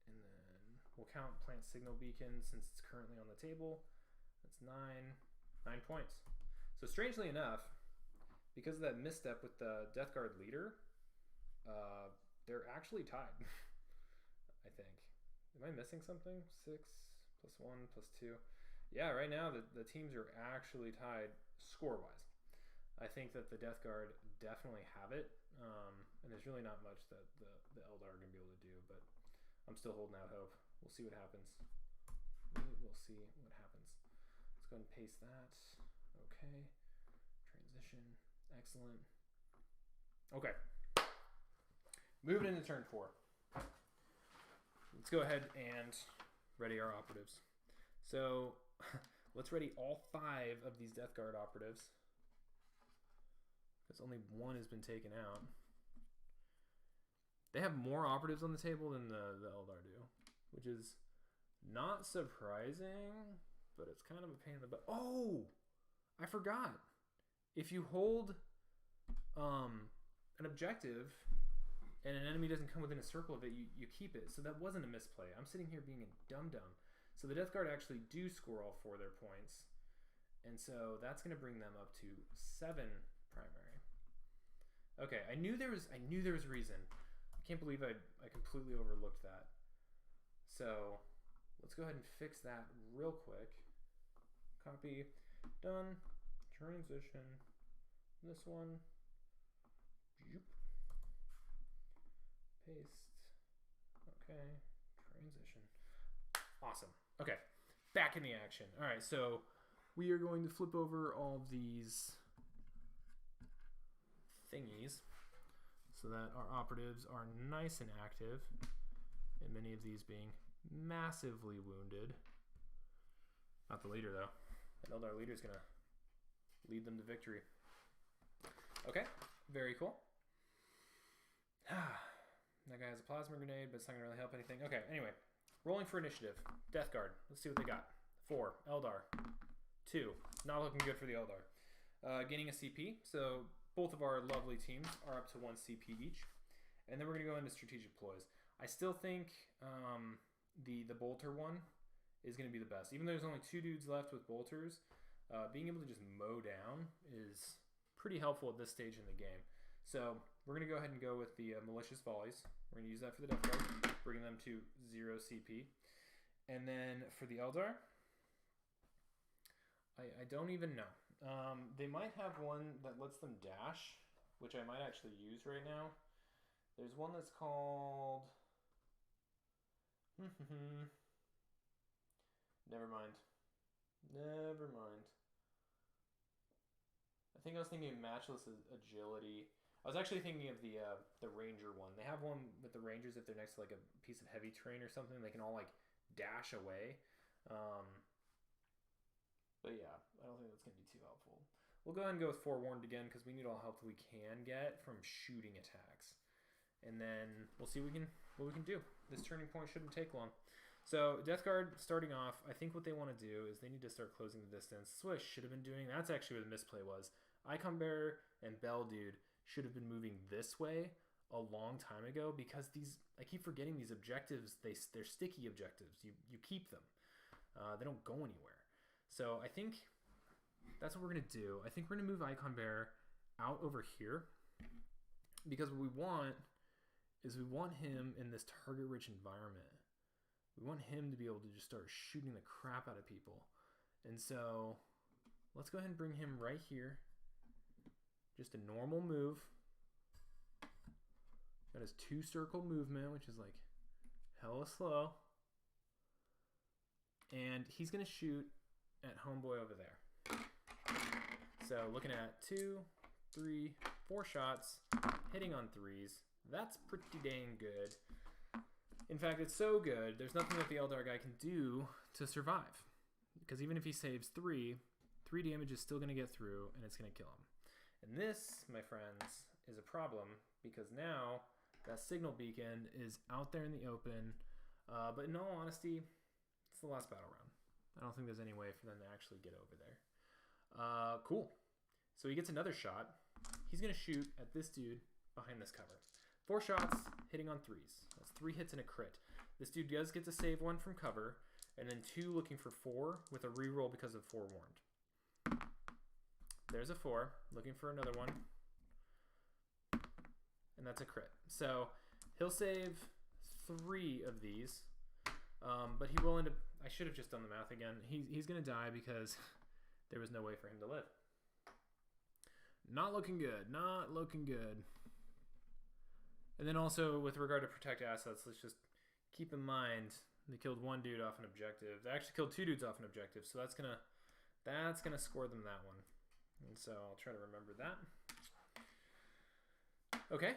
and then we'll count Plant Signal Beacon since it's currently on the table. That's 9 points. So strangely enough, because of that misstep with the Death Guard leader, they're actually tied. I think. Am I missing something? 6 +1, +2. Yeah, right now the teams are actually tied score-wise. I think that the Death Guard definitely have it, and there's really not much that the Eldar are going to be able to do, but I'm still holding out hope. We'll see what happens. We'll see what happens. Let's go ahead and paste that. Okay. Transition. Excellent. Okay. Moving into turn 4. Let's go ahead and ready our operatives. So let's ready all 5 of these Death Guard operatives, because only 1 has been taken out. They have more operatives on the table than the Eldar do, which is not surprising, but it's kind of a pain in the butt. Oh, I forgot. If you hold an objective and an enemy doesn't come within a circle of it, you keep it. So that wasn't a misplay. I'm sitting here being a dum-dum. So the Death Guard actually do score all 4 of their points. And so that's going to bring them up to 7 primary. Okay, I knew there was a reason. I can't believe I completely overlooked that. So let's go ahead and fix that real quick. Copy, done, transition, this one, paste, okay, transition. Awesome. Okay, back in the action. All right, so we are going to flip over all of these thingies so that our operatives are nice and active, and many of these being massively wounded. Not the leader, though. That Eldar leader is going to lead them to victory. Okay, very cool. That guy has a plasma grenade, but it's not going to really help anything. Okay, anyway. Rolling for initiative. Death Guard. Let's see what they got. 4. Eldar. 2. Not looking good for the Eldar. Gaining a CP. So both of our lovely teams are up to 1 CP each. And then we're going to go into strategic ploys. I still think the bolter one is going to be the best. Even though there's only 2 dudes left with bolters, being able to just mow down is pretty helpful at this stage in the game. So we're going to go ahead and go with the malicious volleys. We're going to use that for the Death Guard, bringing them to 0 CP. And then for the Eldar, I don't even know. They might have one that lets them dash, which I might actually use right now. There's one that's called... Never mind. Never mind. I think I was thinking of matchless agility. I was actually thinking of the Ranger one. They have one with the Rangers if they're next to like a piece of heavy terrain or something. They can all like dash away. But yeah, I don't think that's going to be too helpful. We'll go ahead and go with Forewarned again because we need all help that we can get from shooting attacks. And then we'll see what we can do. This turning point shouldn't take long. So Death Guard starting off, I think what they want to do is they need to start closing the distance. That's what I should have been doing. That's actually where the misplay was. Icon Bearer and Bell Dude should have been moving this way a long time ago because I keep forgetting these objectives, they're sticky objectives. You keep them. They don't go anywhere. So I think that's what we're going to do. I think we're going to move Icon Bearer out over here because what we want is we want him in this target-rich environment. We want him to be able to just start shooting the crap out of people. And so let's go ahead and bring him right here. Just a normal move. Got his 2-circle movement, which is like hella slow. And he's going to shoot at homeboy over there. So looking at 2, 3, 4 shots, hitting on 3s. That's pretty dang good. In fact, it's so good, there's nothing that the Eldar guy can do to survive. Because even if he saves 3 damage is still going to get through, and it's going to kill him. And this, my friends, is a problem, because now that signal beacon is out there in the open. But in all honesty, it's the last battle round. I don't think there's any way for them to actually get over there. Cool. So he gets another shot. He's going to shoot at this dude behind this cover. 4 shots, hitting on 3s. That's 3 hits and a crit. This dude does get to save 1 from cover, and then 2 looking for 4 with a reroll because of Forewarned. There's a 4, looking for another one. And that's a crit. So he'll save 3 of these, but he will end up I should have just done the math again. He's going to die because there was no way for him to live. Not looking good. Not looking good. And then also, with regard to protect assets, let's just keep in mind they killed one dude off an objective. They actually killed two dudes off an objective, so that's gonna score them that one. And so I'll try to remember that. Okay.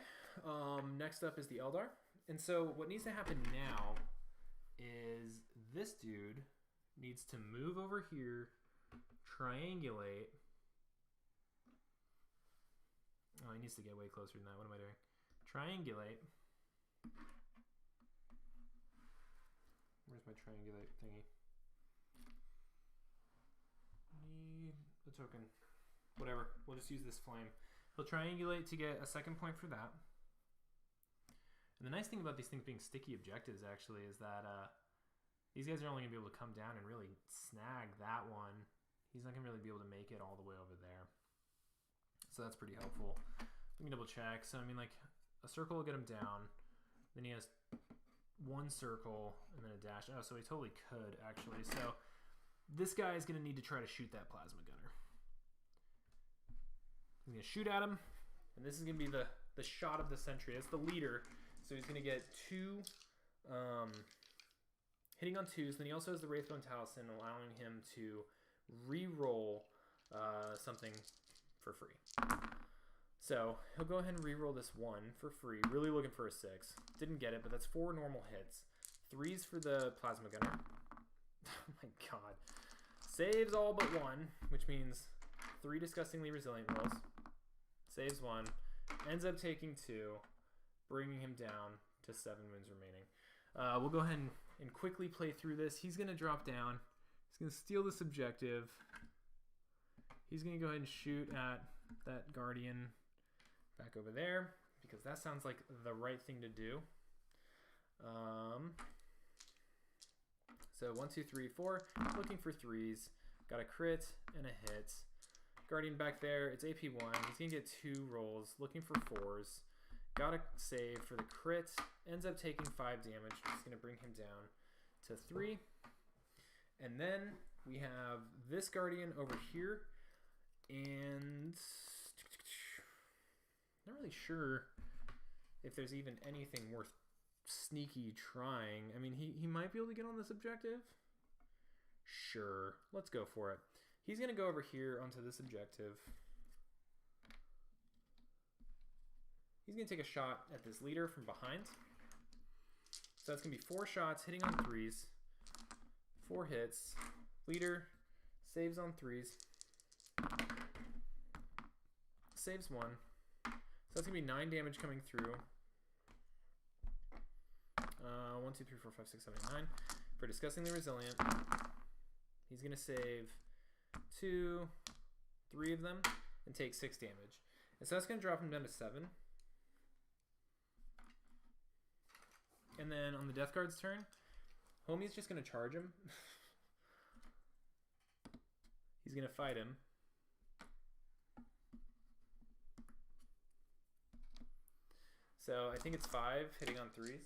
Next up is the Eldar. And so what needs to happen now is this dude needs to move over here, triangulate. Oh, he needs to get way closer than that. What am I doing? Triangulate. Where's my triangulate thingy? Need a token. Whatever. We'll just use this flame. He'll triangulate to get a second point for that. And the nice thing about these things being sticky objectives actually is that these guys are only going to be able to come down and really snag that one. He's not going to really be able to make it all the way over there. So that's pretty helpful. Let me double check. So I mean, like, a circle will get him down. Then he has one circle and then a dash. Oh, so he totally could actually. So this guy is going to need to try to shoot that plasma gunner. He's going to shoot at him, and this is going to be the shot of the century. That's the leader. So he's going to get two hitting on twos. Then he also has the Wraithbone Talisman, allowing him to re-roll something for free. So he'll go ahead and re-roll this one for free. Really looking for a 6. Didn't get it, but that's 4 normal hits. 3s for the plasma gunner. Oh my god. Saves all but 1, which means 3 disgustingly resilient rolls. Saves 1. Ends up taking 2, bringing him down to 7 wounds remaining. We'll go ahead and quickly play through this. He's going to drop down. He's going to steal this objective. He's going to go ahead and shoot at that Guardian back over there, because that sounds like the right thing to do. So 1, 2, 3, 4. Looking for 3s. Got a crit and a hit. Guardian back there. It's AP 1. He's going to get 2 rolls. Looking for 4s. Got a save for the crit. Ends up taking 5 damage, which is going to bring him down to 3. And then we have this Guardian over here. And not really sure if there's even anything worth sneaky trying. I mean, he might be able to get on this objective. Sure, let's go for it. He's going to go over here onto this objective. He's going to take a shot at this leader from behind. So that's going to be 4 shots, hitting on 3s. 4 hits. Leader saves on 3s. Saves 1. So that's going to be 9 damage coming through. 1, 2, 3, 4, 5, 6, 7, 8, 9. For Disgustingly Resilient. He's going to save 2, 3 of them, and take 6 damage. And so that's going to drop him down to 7. And then on the Death Guard's turn, Homie's just going to charge him. He's going to fight him. So I think it's 5 hitting on 3s.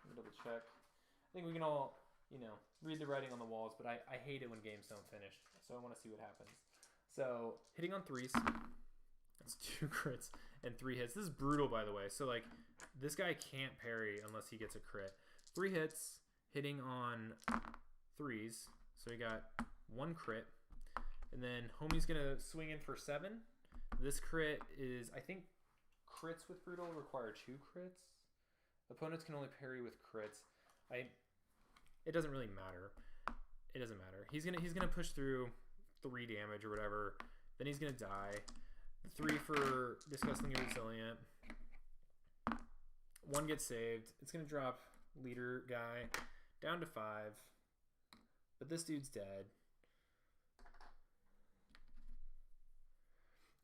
Let me double check. I think we can all, read the writing on the walls, but I hate it when games don't finish. So I want to see what happens. So hitting on 3s. That's 2 crits and 3 hits. This is brutal, by the way. So like, this guy can't parry unless he gets a crit. 3 hits, hitting on 3s. So he got 1 crit. And then Homie's going to swing in for 7. This crit is, I think, crits with brutal require 2 crits. Opponents can only parry with crits. It doesn't really matter. It doesn't matter. He's gonna push through 3 damage or whatever. Then he's gonna die. 3 for Disgustingly Resilient. 1 gets saved. It's gonna drop leader guy down to 5. But this dude's dead.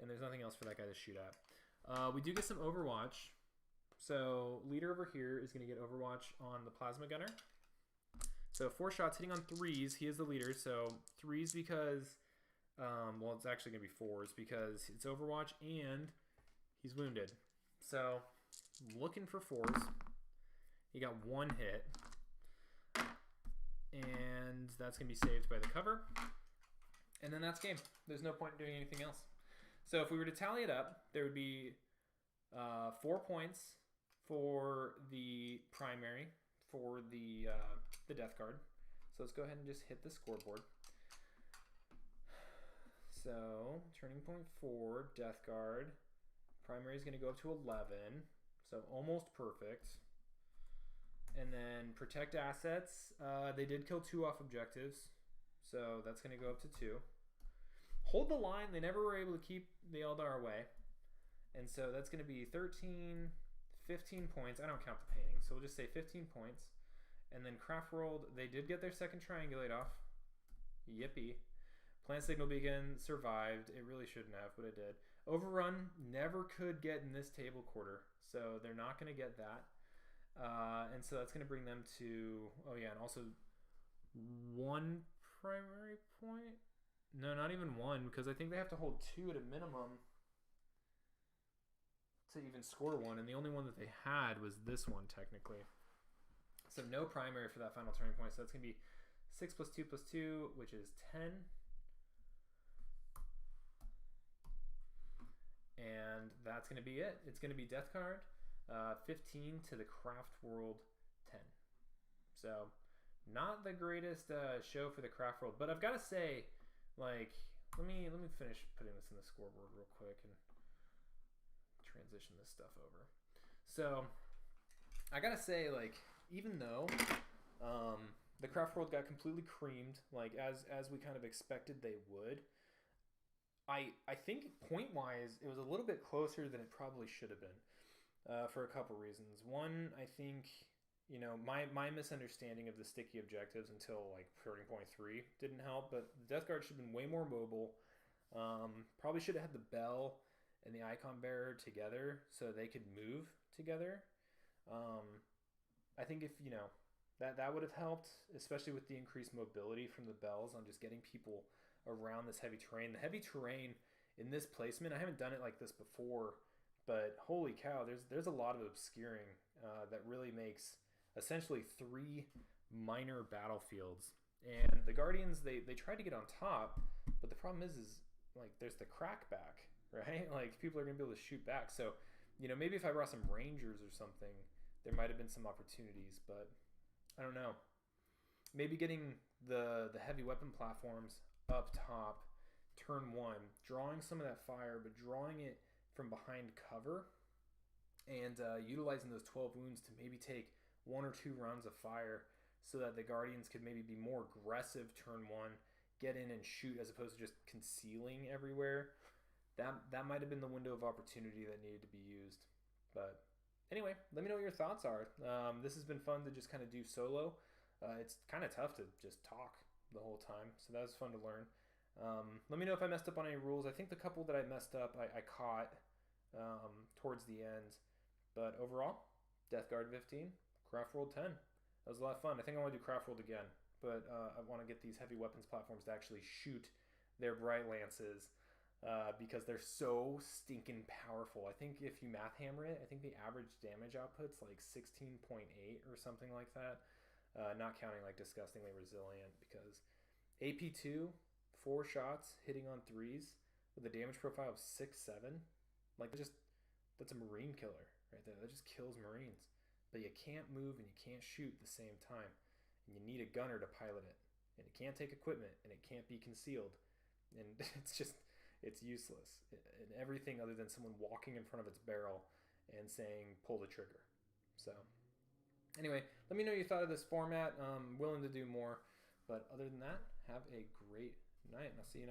And there's nothing else for that guy to shoot at. We do get some Overwatch. So leader over here is going to get Overwatch on the Plasma Gunner. So 4 shots hitting on 3s. He is the leader. So 3s because, well, it's actually going to be 4s because it's Overwatch and he's wounded. So looking for 4s. He got 1 hit. and that's going to be saved by the cover. And then that's game. There's no point in doing anything else. So if we were to tally it up, there would be 4 points for the primary for the Death Guard. So let's go ahead and just hit the scoreboard. So turning point 4, Death Guard. Primary is going to go up to 11, so almost perfect. And then protect assets. They did kill 2 off objectives, so that's going to go up to 2. Hold the line. They never were able to keep the Eldar away. And so that's going to be 13, 15 points. I don't count the painting, so we'll just say 15 points. And then Craftworld, they did get their second triangulate off. Yippee. Plant Signal Beacon survived. It really shouldn't have, but it did. Overrun never could get in this table quarter, so they're not going to get that. And so that's going to bring them to, oh yeah, and also 1 primary point? No, not even 1, because I think they have to hold 2 at a minimum to even score 1, and the only one that they had was this one, technically. So no primary for that final turning point, so that's going to be 6 plus 2 plus 2, which is 10. And that's going to be it. It's going to be Death Guard, 15 to the Craftworld 10. So not the greatest show for the Craftworld, but I've got to say, like, let me finish putting this in the scoreboard real quick and transition this stuff over. So I got to say, like, even though the Craftworld got completely creamed, like as we kind of expected they would, I think point-wise, it was a little bit closer than it probably should have been for a couple reasons. One, I think, you know, my misunderstanding of the sticky objectives until like turning point 3 didn't help, but the Death Guard should have been way more mobile. Probably should have had the Bell and the Icon Bearer together so they could move together. I think if, you know, that would have helped, especially with the increased mobility from the Bells on just getting people around this heavy terrain. The heavy terrain in this placement, I haven't done it like this before, but holy cow, there's a lot of obscuring that really makes essentially 3 minor battlefields. And the Guardians, they tried to get on top, but the problem is like there's the crackback, right? Like people are gonna be able to shoot back. So, you know, maybe if I brought some Rangers or something, there might have been some opportunities, but I don't know. Maybe getting the heavy weapon platforms up top, turn 1, drawing some of that fire, but drawing it from behind cover, and utilizing those 12 wounds to maybe take 1 or 2 rounds of fire so that the Guardians could maybe be more aggressive turn 1, get in and shoot as opposed to just concealing everywhere. That might have been the window of opportunity that needed to be used. But anyway, let me know what your thoughts are. This has been fun to just kind of do solo. It's kind of tough to just talk the whole time, so that was fun to learn. Let me know if I messed up on any rules. I think the couple that I messed up, I caught towards the end. But overall, Death Guard 15, Craftworld 10. That was a lot of fun. I think I want to do Craftworld again, but I want to get these heavy weapons platforms to actually shoot their bright lances because they're so stinking powerful. I think if you math hammer it, I think the average damage output's like 16.8 or something like that. Not counting like disgustingly resilient, because AP2, 4 shots hitting on 3s with a damage profile of 6-7, like that's a Marine killer right there. That just kills Marines. But you can't move and you can't shoot at the same time, and you need a gunner to pilot it, and it can't take equipment, and it can't be concealed, and it's useless in everything other than someone walking in front of its barrel and saying pull the trigger. So anyway, let me know what you thought of this format. I'm willing to do more. But other than that, have a great night, and I'll see you next time.